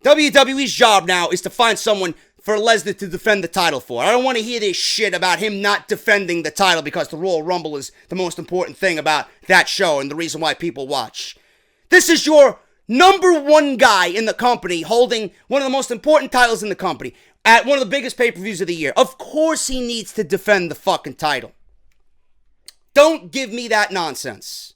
S1: WWE's job now is to find someone for Lesnar to defend the title for. I don't want to hear this shit about him not defending the title because the Royal Rumble is the most important thing about that show and the reason why people watch. This is your number one guy in the company holding one of the most important titles in the company at one of the biggest pay-per-views of the year. Of course he needs to defend the fucking title. Don't give me that nonsense.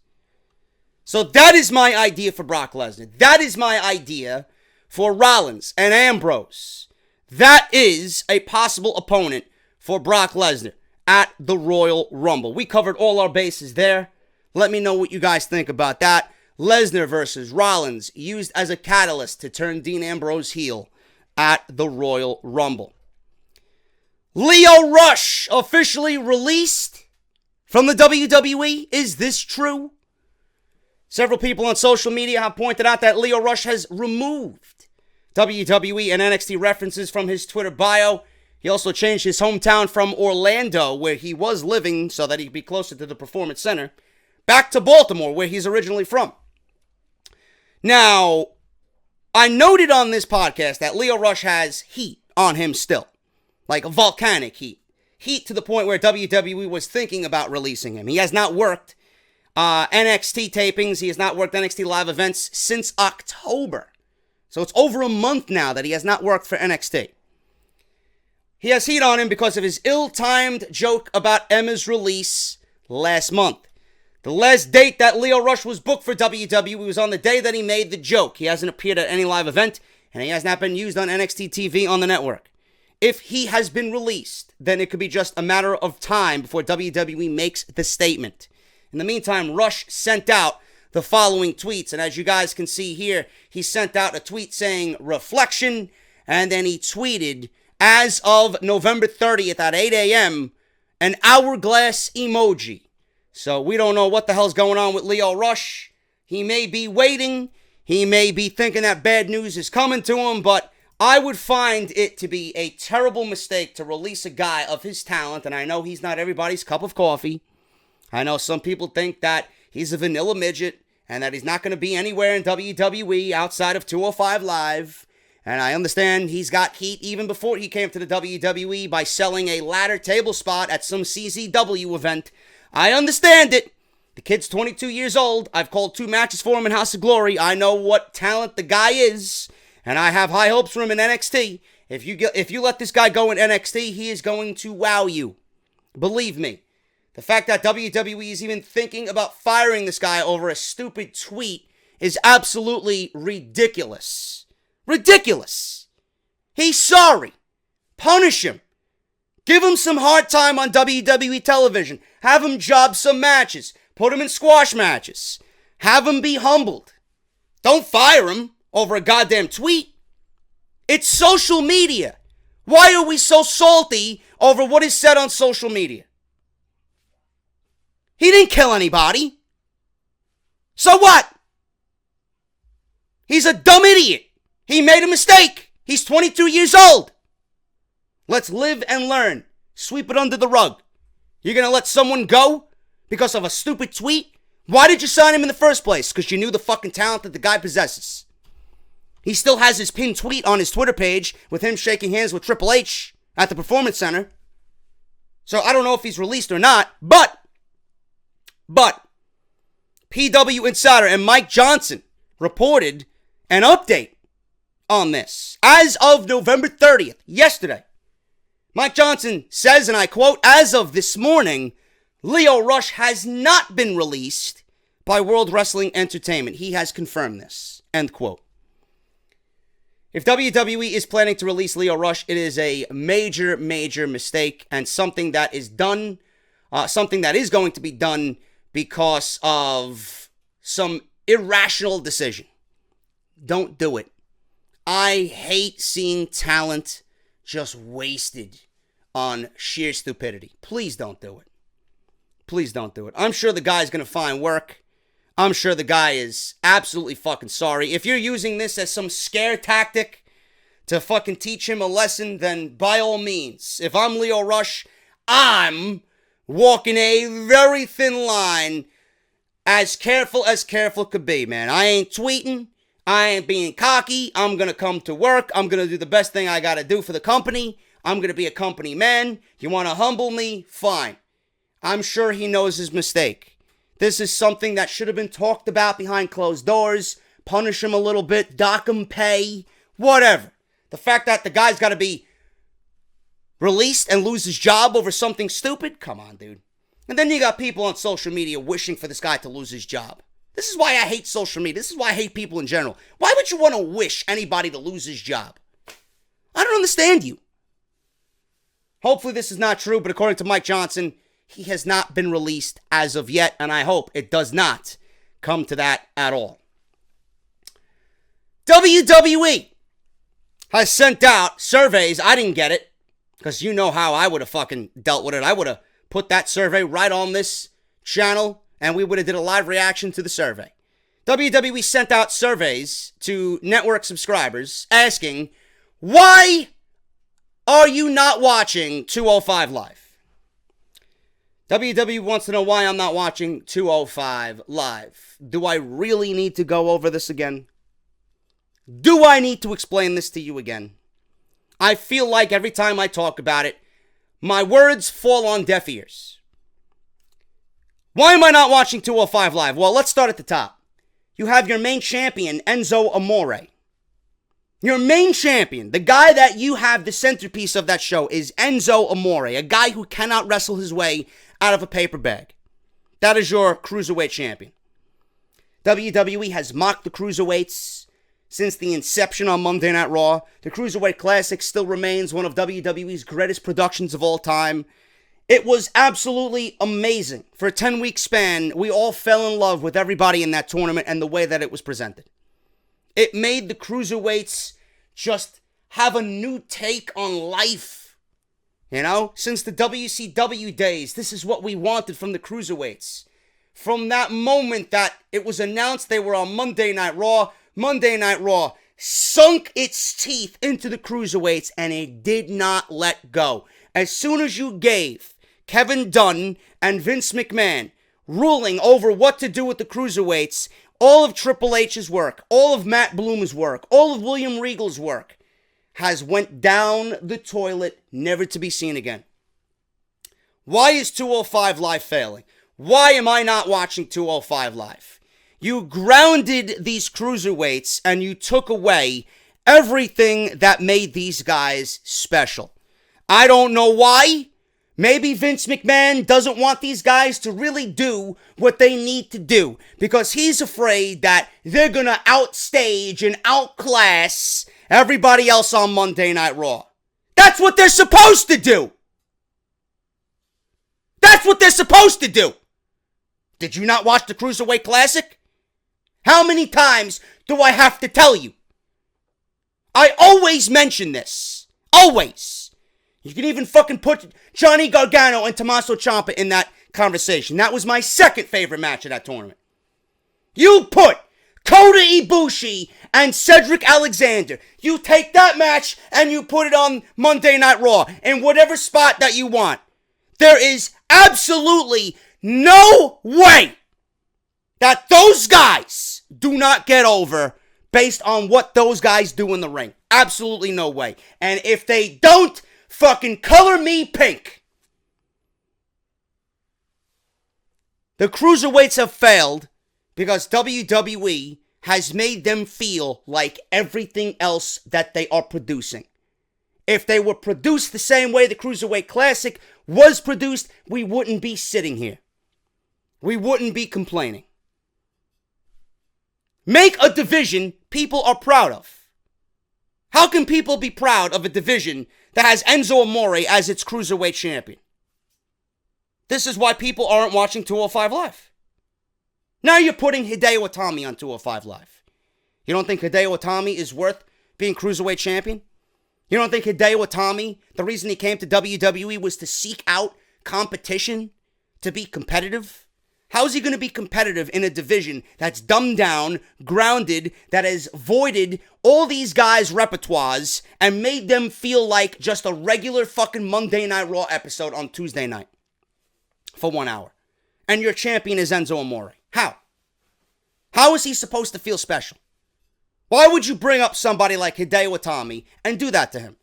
S1: So that is my idea for Brock Lesnar. That is my idea for Rollins and Ambrose. That is a possible opponent for Brock Lesnar at the Royal Rumble. We covered all our bases there. Let me know what you guys think about that. Lesnar versus Rollins used as a catalyst to turn Dean Ambrose heel at the Royal Rumble. Lio Rush officially released from the WWE. Is this true? Several people on social media have pointed out that Lio Rush has removed WWE and NXT references from his Twitter bio. He also changed his hometown from Orlando, where he was living so that he'd be closer to the Performance Center, back to Baltimore, where he's originally from. Now, I noted on this podcast that Lio Rush has heat on him still, like a volcanic heat. Heat to the point where WWE was thinking about releasing him. He has not worked NXT tapings. He has not worked NXT live events since October. So it's over a month now that he has not worked for NXT. He has heat on him because of his ill-timed joke about Emma's release last month. The last date that Lio Rush was booked for WWE was on the day that he made the joke. He hasn't appeared at any live event, and he has not been used on NXT TV on the network. If he has been released, then it could be just a matter of time before WWE makes the statement. In the meantime, Rush sent out the following tweets, and as you guys can see here, he sent out a tweet saying reflection, and then he tweeted, as of November 30th at 8 a.m., an hourglass emoji. So we don't know what the hell's going on with Lio Rush. He may be waiting, he may be thinking that bad news is coming to him, but I would find it to be a terrible mistake to release a guy of his talent, and I know he's not everybody's cup of coffee. I know some people think that he's a vanilla midget and that he's not going to be anywhere in WWE outside of 205 Live. And I understand he's got heat even before he came to the WWE by selling a ladder table spot at some CZW event. I understand it. The kid's 22 years old. I've called 2 matches for him in House of Glory. I know what talent the guy is, and I have high hopes for him in NXT. If you let this guy go in NXT, he is going to wow you. Believe me. The fact that WWE is even thinking about firing this guy over a stupid tweet is absolutely ridiculous. Ridiculous. He's sorry. Punish him. Give him some hard time on WWE television. Have him job some matches. Put him in squash matches. Have him be humbled. Don't fire him over a goddamn tweet. It's social media. Why are we so salty over what is said on social media? He didn't kill anybody. So what? He's a dumb idiot. He made a mistake. He's 22 years old. Let's live and learn. Sweep it under the rug. You're going to let someone go because of a stupid tweet? Why did you sign him in the first place? Because you knew the fucking talent that the guy possesses. He still has his pinned tweet on his Twitter page with him shaking hands with Triple H at the Performance Center. So I don't know if he's released or not, but PW Insider and Mike Johnson reported an update on this. As of November 30th, yesterday, Mike Johnson says, and I quote, as of this morning, Lio Rush has not been released by World Wrestling Entertainment. He has confirmed this. End quote. If WWE is planning to release Lio Rush, it is a major, major mistake and something that is done, something that is going to be done because of some irrational decision. Don't do it. I hate seeing talent just wasted on sheer stupidity. Please don't do it. Please don't do it. I'm sure the guy's going to find work. I'm sure the guy is absolutely fucking sorry. If you're using this as some scare tactic to fucking teach him a lesson, then by all means. If I'm Lio Rush, I'm walking a very thin line, as careful could be, man. I ain't tweeting. I ain't being cocky. I'm going to come to work. I'm going to do the best thing I got to do for the company. I'm going to be a company man. You want to humble me? Fine. I'm sure he knows his mistake. This is something that should have been talked about behind closed doors. Punish him a little bit. Dock him pay. Whatever. The fact that the guy's got to be released and lose his job over something stupid? Come on, dude. And then you got people on social media wishing for this guy to lose his job. This is why I hate social media. This is why I hate people in general. Why would you want to wish anybody to lose his job? I don't understand you. Hopefully this is not true, but according to Mike Johnson, he has not been released as of yet, and I hope it does not come to that at all. WWE has sent out surveys. I didn't get it, because you know how I would have fucking dealt with it. I would have put that survey right on this channel, and we would have did a live reaction to the survey. WWE sent out surveys to network subscribers asking, why are you not watching 205 Live? WWE wants to know why I'm not watching 205 Live. Do I really need to go over this again? Do I need to explain this to you again? I feel like every time I talk about it, my words fall on deaf ears. Why am I not watching 205 Live? Well, let's start at the top. You have your main champion, Enzo Amore. Your main champion, the guy that you have the centerpiece of that show, is Enzo Amore, a guy who cannot wrestle his way out of a paper bag. That is your cruiserweight champion. WWE has mocked the cruiserweights since the inception on Monday Night Raw. The Cruiserweight Classic still remains one of WWE's greatest productions of all time. It was absolutely amazing. For a 10-week span, we all fell in love with everybody in that tournament and the way that it was presented. It made the cruiserweights just have a new take on life. You know, since the WCW days, this is what we wanted from the cruiserweights. From that moment that it was announced they were on Monday Night Raw sunk its teeth into the cruiserweights and it did not let go. As soon as you gave Kevin Dunn and Vince McMahon ruling over what to do with the cruiserweights, all of Triple H's work, all of Matt Bloom's work, all of William Regal's work has went down the toilet, never to be seen again. Why is 205 Live failing? Why am I not watching 205 Live? You grounded these cruiserweights and you took away everything that made these guys special. I don't know why. Maybe Vince McMahon doesn't want these guys to really do what they need to do because he's afraid that they're going to outstage and outclass everybody else on Monday Night Raw. That's what they're supposed to do. That's what they're supposed to do. Did you not watch the Cruiserweight Classic? How many times do I have to tell you? I always mention this. Always. You can even fucking put Johnny Gargano and Tommaso Ciampa in that conversation. That was my second favorite match of that tournament. You put Kota Ibushi and Cedric Alexander. You take that match and you put it on Monday Night Raw in whatever spot that you want. There is absolutely no way that those guys do not get over based on what those guys do in the ring. Absolutely no way. And if they don't, fucking color me pink. The cruiserweights have failed because WWE has made them feel like everything else that they are producing. If they were produced the same way the Cruiserweight Classic was produced, we wouldn't be sitting here. We wouldn't be complaining. Make a division people are proud of. How can people be proud of a division that has Enzo Amore as its Cruiserweight champion? This is why people aren't watching 205 Live. Now you're putting Hideo Itami on 205 Live. You don't think Hideo Itami is worth being Cruiserweight champion? You don't think Hideo Itami, the reason he came to WWE was to seek out competition, to be competitive? How is he going to be competitive in a division that's dumbed down, grounded, that has voided all these guys' repertoires and made them feel like just a regular fucking Monday Night Raw episode on Tuesday night for 1 hour? And your champion is Enzo Amore. How? How is he supposed to feel special? Why would you bring up somebody like Hideo Itami and do that to him?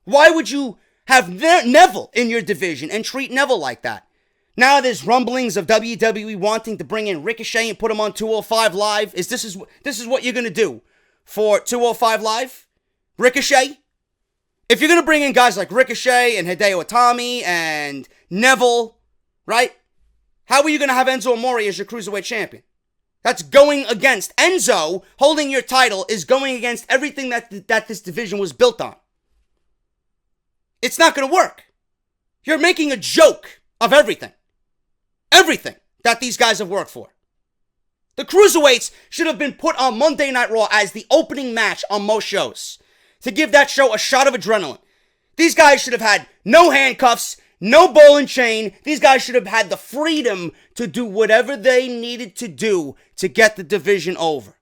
S1: Why would you have Neville in your division and treat Neville like that? Now there's rumblings of WWE wanting to bring in Ricochet and put him on 205 Live. This is what you're going to do for 205 Live? Ricochet? If you're going to bring in guys like Ricochet and Hideo Itami and Neville, right? How are you going to have Enzo Amore as your Cruiserweight champion? That's going against Enzo. Holding your title is going against everything that this division was built on. It's not going to work. You're making a joke of everything. Everything that these guys have worked for. The Cruiserweights should have been put on Monday Night Raw as the opening match on most shows to give that show a shot of adrenaline. These guys should have had no handcuffs, no ball and chain. These guys should have had the freedom to do whatever they needed to do to get the division over.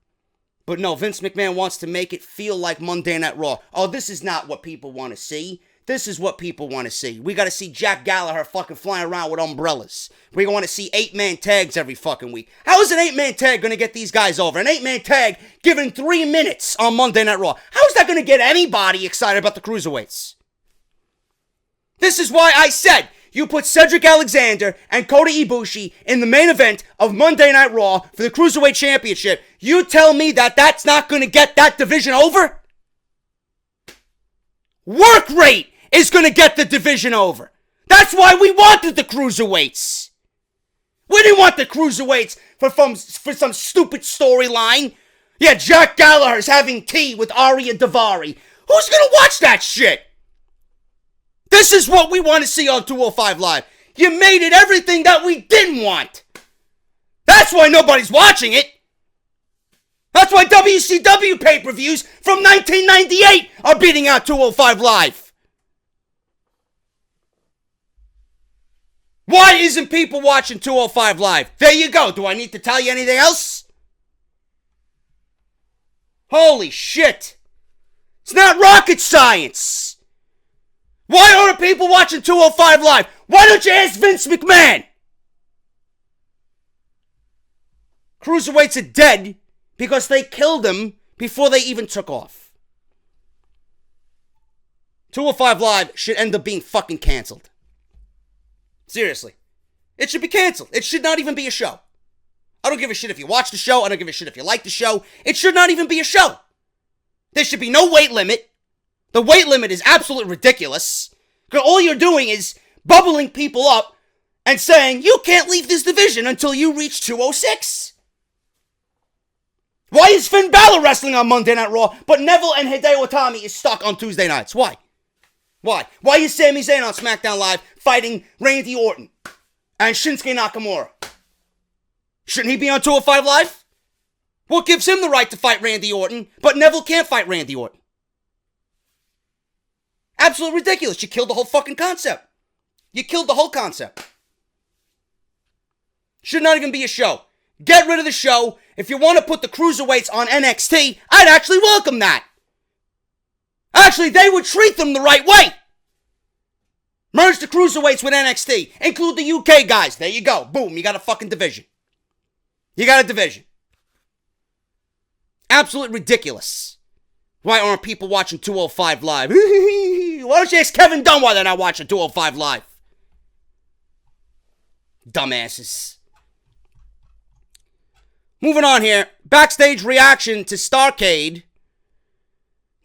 S1: But no, Vince McMahon wants to make it feel like Monday Night Raw. Oh, this is not what people want to see. This is what people want to see. We got to see Jack Gallagher fucking flying around with umbrellas. We want to see 8-man tags every fucking week. How is an 8-man tag going to get these guys over? An 8-man tag given 3 minutes on Monday Night Raw. How is that going to get anybody excited about the Cruiserweights? This is why I said you put Cedric Alexander and Kota Ibushi in the main event of Monday Night Raw for the Cruiserweight Championship. You tell me that that's not going to get that division over? Work rate is going to get the division over. That's why we wanted the Cruiserweights. We didn't want the Cruiserweights for some stupid storyline. Yeah, Jack Gallagher's having tea with Arya Daivari. Who's going to watch that shit? This is what we want to see on 205 Live. You made it everything that we didn't want. That's why nobody's watching it. That's why WCW pay-per-views from 1998 are beating out 205 Live. Why isn't people watching 205 Live? There you go. Do I need to tell you anything else? Holy shit. It's not rocket science. Why aren't people watching 205 Live? Why don't you ask Vince McMahon? Cruiserweights are dead because they killed him before they even took off. 205 Live should end up being fucking canceled. Seriously. It should be canceled. It should not even be a show. I don't give a shit if you watch the show. I don't give a shit if you like the show. It should not even be a show. There should be no weight limit. The weight limit is absolutely ridiculous. Because all you're doing is bubbling people up and saying, you can't leave this division until you reach 206. Why is Finn Balor wrestling on Monday Night Raw, but Neville and Hideo Itami is stuck on Tuesday nights? Why? Why? Why is Sami Zayn on SmackDown Live fighting Randy Orton and Shinsuke Nakamura? Shouldn't he be on 205 Live? What gives him the right to fight Randy Orton, but Neville can't fight Randy Orton? Absolutely ridiculous. You killed the whole fucking concept. You killed the whole concept. Should not even be a show. Get rid of the show. If you want to put the Cruiserweights on NXT, I'd actually welcome that. Actually, they would treat them the right way. Merge the Cruiserweights with NXT. Include the UK guys. There you go. Boom. You got a fucking division. You got a division. Absolutely ridiculous. Why aren't people watching 205 Live? Why don't you ask Kevin Dunn why they're not watching 205 Live? Dumbasses. Moving on here. Backstage reaction to Starrcade.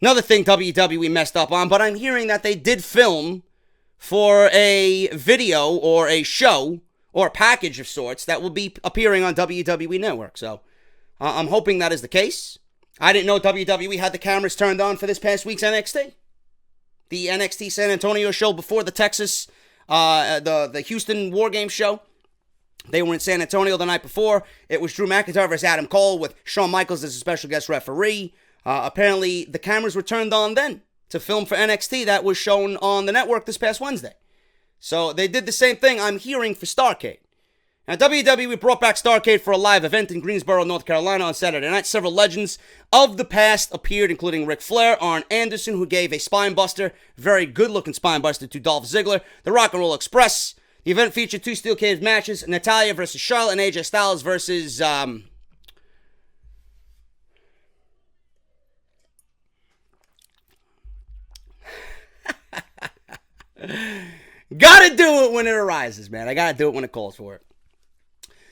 S1: Another thing WWE messed up on, but I'm hearing that they did film for a video or a show or a package of sorts that will be appearing on WWE Network. So I'm hoping that is the case. I didn't know WWE had the cameras turned on for this past week's NXT. The NXT San Antonio show before the Texas, the Houston War Games show. They were in San Antonio the night before. It was Drew McIntyre versus Adam Cole with Shawn Michaels as a special guest referee. Apparently, the cameras were turned on then to film for NXT that was shown on the network this past Wednesday. So they did the same thing, I'm hearing, for Starrcade. Now, WWE brought back Starrcade for a live event in Greensboro, North Carolina on Saturday night. Several legends of the past appeared, including Ric Flair, Arn Anderson, who gave a spinebuster, very good-looking spinebuster to Dolph Ziggler, the Rock and Roll Express. The event featured 2 steel cage matches, Natalya versus Charlotte and AJ Styles versus, Gotta do it when it arises, man. I gotta do it when it calls for it.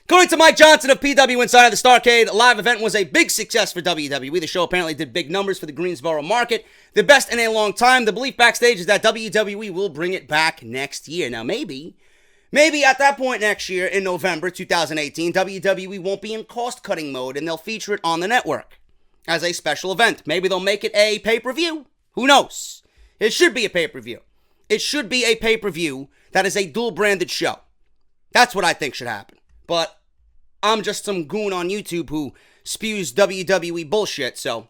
S1: According to Mike Johnson of PW Insider, the Starrcade live event was a big success for WWE. The show apparently did big numbers for the Greensboro market, the best in a long time. The belief backstage is that WWE will bring it back next year. Now, maybe at that point next year, in November 2018, WWE won't be in cost-cutting mode, and they'll feature it on the network as a special event. Maybe they'll make it a pay-per-view. Who knows? It should be a pay-per-view. It should be a pay-per-view that is a dual-branded show. That's what I think should happen. But I'm just some goon on YouTube who spews WWE bullshit, so.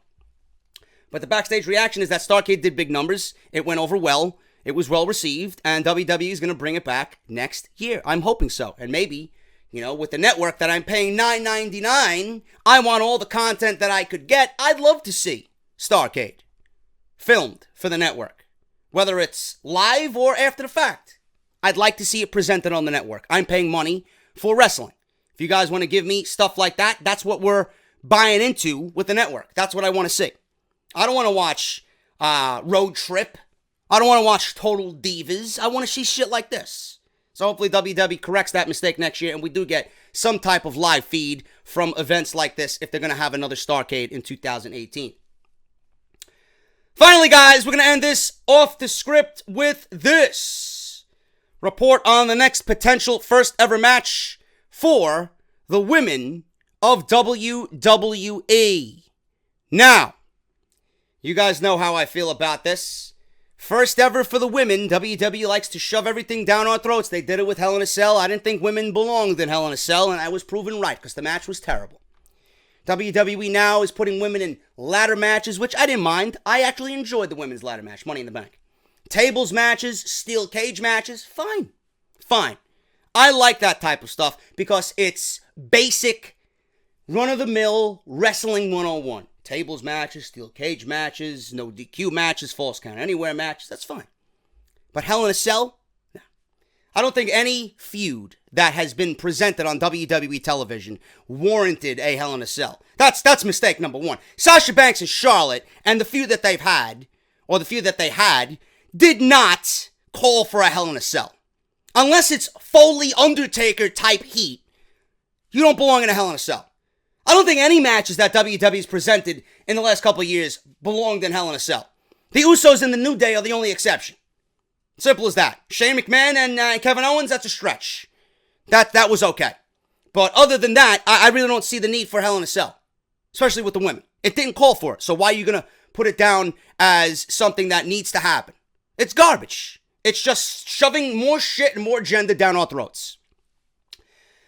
S1: But the backstage reaction is that Starrcade did big numbers. It went over well. It was well received. And WWE is going to bring it back next year. I'm hoping so. And maybe, with the network that I'm paying $9.99, I want all the content that I could get. I'd love to see Starrcade filmed for the network. Whether it's live or after the fact. I'd like to see it presented on the network. I'm paying money for wrestling. If you guys want to give me stuff like that, that's what we're buying into with the network. That's what I want to see. I don't want to watch Road Trip. I don't want to watch Total Divas. I want to see shit like this. So hopefully WWE corrects that mistake next year and we do get some type of live feed from events like this if they're going to have another Starrcade in 2018. Finally, guys, we're going to end this off the script with this report on the next potential first ever match for the women of WWE. Now, you guys know how I feel about this. First ever for the women. WWE likes to shove everything down our throats. They did it with Hell in a Cell. I didn't think women belonged in Hell in a Cell, and I was proven right because the match was terrible. WWE now is putting women in ladder matches, which I didn't mind. I actually enjoyed the women's ladder match, Money in the Bank. Tables matches, steel cage matches, fine. I like that type of stuff because it's basic, run-of-the-mill wrestling 101. Tables matches, steel cage matches, no DQ matches, false count anywhere matches, that's fine. But Hell in a Cell? No. I don't think any feud that has been presented on WWE television warranted a Hell in a Cell. That's mistake number one. Sasha Banks and Charlotte and the feud that they've had, or the feud that they had, did not call for a Hell in a Cell. Unless it's Foley Undertaker type heat, you don't belong in a Hell in a Cell. I don't think any matches that WWE's presented in the last couple of years belonged in Hell in a Cell. The Usos and the New Day are the only exception. Simple as that. Shane McMahon and Kevin Owens, that's a stretch. That was okay. But other than that, I really don't see the need for Hell in a Cell. Especially with the women. It didn't call for it. So why are you going to put it down as something that needs to happen? It's garbage. It's just shoving more shit and more agenda down our throats.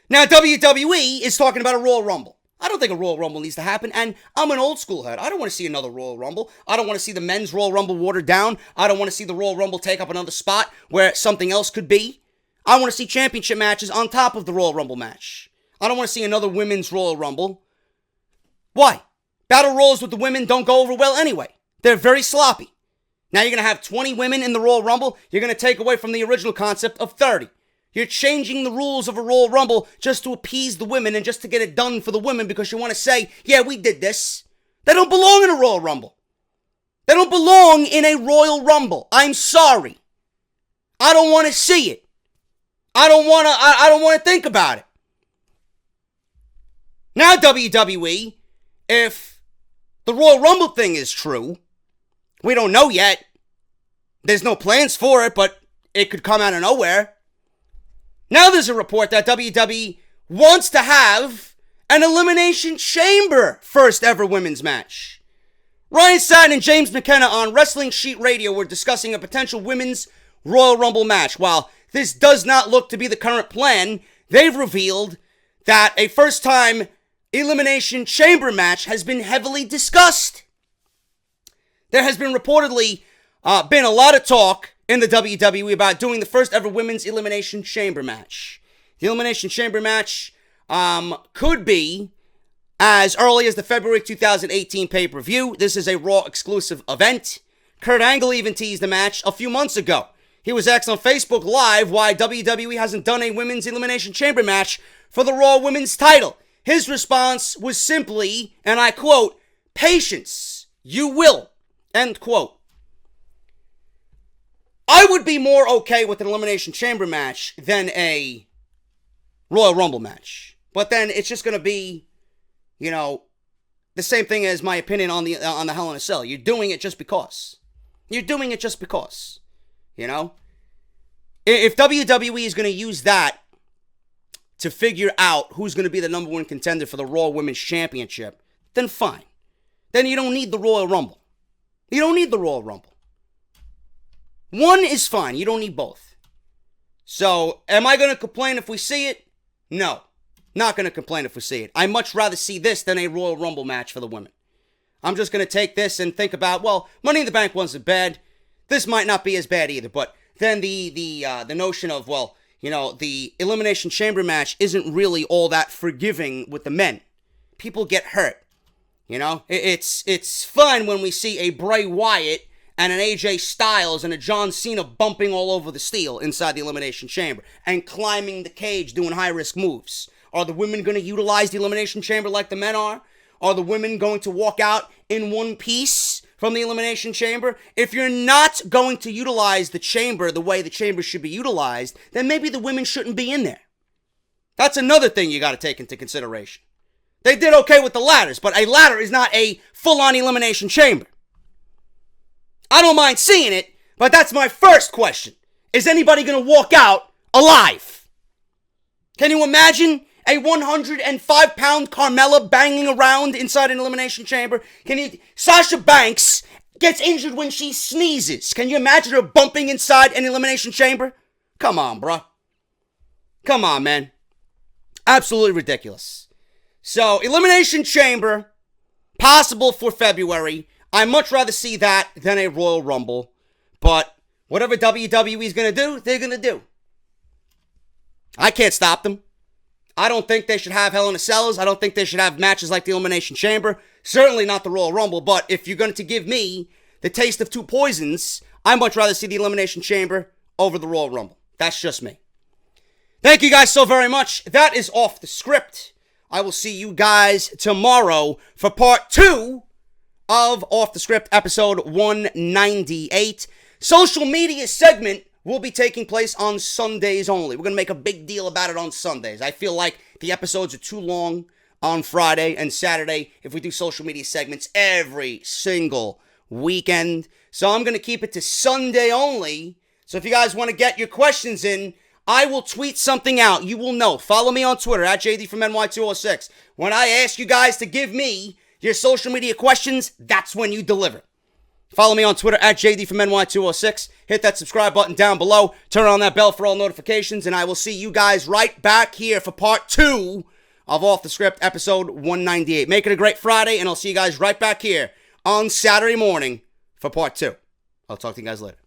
S1: Now, WWE is talking about a Royal Rumble. I don't think a Royal Rumble needs to happen, and I'm an old school head. I don't want to see another Royal Rumble. I don't want to see the men's Royal Rumble watered down. I don't want to see the Royal Rumble take up another spot where something else could be. I want to see championship matches on top of the Royal Rumble match. I don't want to see another women's Royal Rumble. Why? Battle Royals with the women don't go over well anyway. They're very sloppy. Now you're going to have 20 women in the Royal Rumble. You're going to take away from the original concept of 30. You're changing the rules of a Royal Rumble just to appease the women and just to get it done for the women because you want to say, yeah, we did this. They don't belong in a Royal Rumble. They don't belong in a Royal Rumble. I'm sorry. I don't want to see it. I don't want to think about it. Now WWE, if the Royal Rumble thing is true, We don't know yet. There's no plans for it, but it could come out of nowhere. Now there's a report that WWE wants to have an Elimination Chamber first ever women's match. Ryan Satin and James McKenna on Wrestling Sheet Radio were discussing a potential women's Royal Rumble match. While this does not look to be the current plan, they've revealed that a first-time Elimination Chamber match has been heavily discussed. There has been reportedly been a lot of talk in the WWE about doing the first ever women's Elimination Chamber match. The Elimination Chamber match could be as early as the February 2018 pay-per-view. This is a Raw exclusive event. Kurt Angle even teased the match a few months ago. He was asked on Facebook Live why WWE hasn't done a women's Elimination Chamber match for the Raw Women's title. His response was simply, and I quote, "Patience, you will," end quote. I would be more okay with an Elimination Chamber match than a Royal Rumble match. But then it's just going to be, the same thing as my opinion on the Hell in a Cell. You're doing it just because. You're doing it just because. If WWE is going to use that to figure out who's going to be the number one contender for the Raw Women's Championship, then fine. Then you don't need the Royal Rumble. You don't need the Royal Rumble. One is fine. You don't need both. So, am I going to complain if we see it? No. Not going to complain if we see it. I'd much rather see this than a Royal Rumble match for the women. I'm just going to take this and think about, well, Money in the Bank wasn't bad. This might not be as bad either. But then the notion of, the Elimination Chamber match isn't really all that forgiving with the men. People get hurt. It's fun when we see a Bray Wyatt and an AJ Styles and a John Cena bumping all over the steel inside the Elimination Chamber and climbing the cage doing high-risk moves. Are the women going to utilize the Elimination Chamber like the men are? Are the women going to walk out in one piece from the Elimination Chamber? If you're not going to utilize the chamber the way the chamber should be utilized, then maybe the women shouldn't be in there. That's another thing you got to take into consideration. They did okay with the ladders, but a ladder is not a full-on Elimination Chamber. I don't mind seeing it, but that's my first question. Is anybody going to walk out alive? Can you imagine a 105-pound Carmella banging around inside an Elimination Chamber? Sasha Banks gets injured when she sneezes. Can you imagine her bumping inside an Elimination Chamber? Come on, bruh. Come on, man. Absolutely ridiculous. So, Elimination Chamber, possible for February. I'd much rather see that than a Royal Rumble. But whatever WWE is going to do, they're going to do. I can't stop them. I don't think they should have Hell in a Cells. I don't think they should have matches like the Elimination Chamber. Certainly not the Royal Rumble. But if you're going to give me the taste of two poisons, I'd much rather see the Elimination Chamber over the Royal Rumble. That's just me. Thank you guys so very much. That is Off the Script. I will see you guys tomorrow for part 2 of Off the Script, episode 198. Social media segment will be taking place on Sundays only. We're going to make a big deal about it on Sundays. I feel like the episodes are too long on Friday and Saturday if we do social media segments every single weekend. So I'm going to keep it to Sunday only. So if you guys want to get your questions in, I will tweet something out. You will know. Follow me on Twitter, at JD from NY206. When I ask you guys to give me your social media questions, that's when you deliver. Follow me on Twitter, at JD from NY206. Hit that subscribe button down below. Turn on that bell for all notifications. And I will see you guys right back here for part 2 of Off the Script, episode 198. Make it a great Friday, and I'll see you guys right back here on Saturday morning for part 2. I'll talk to you guys later.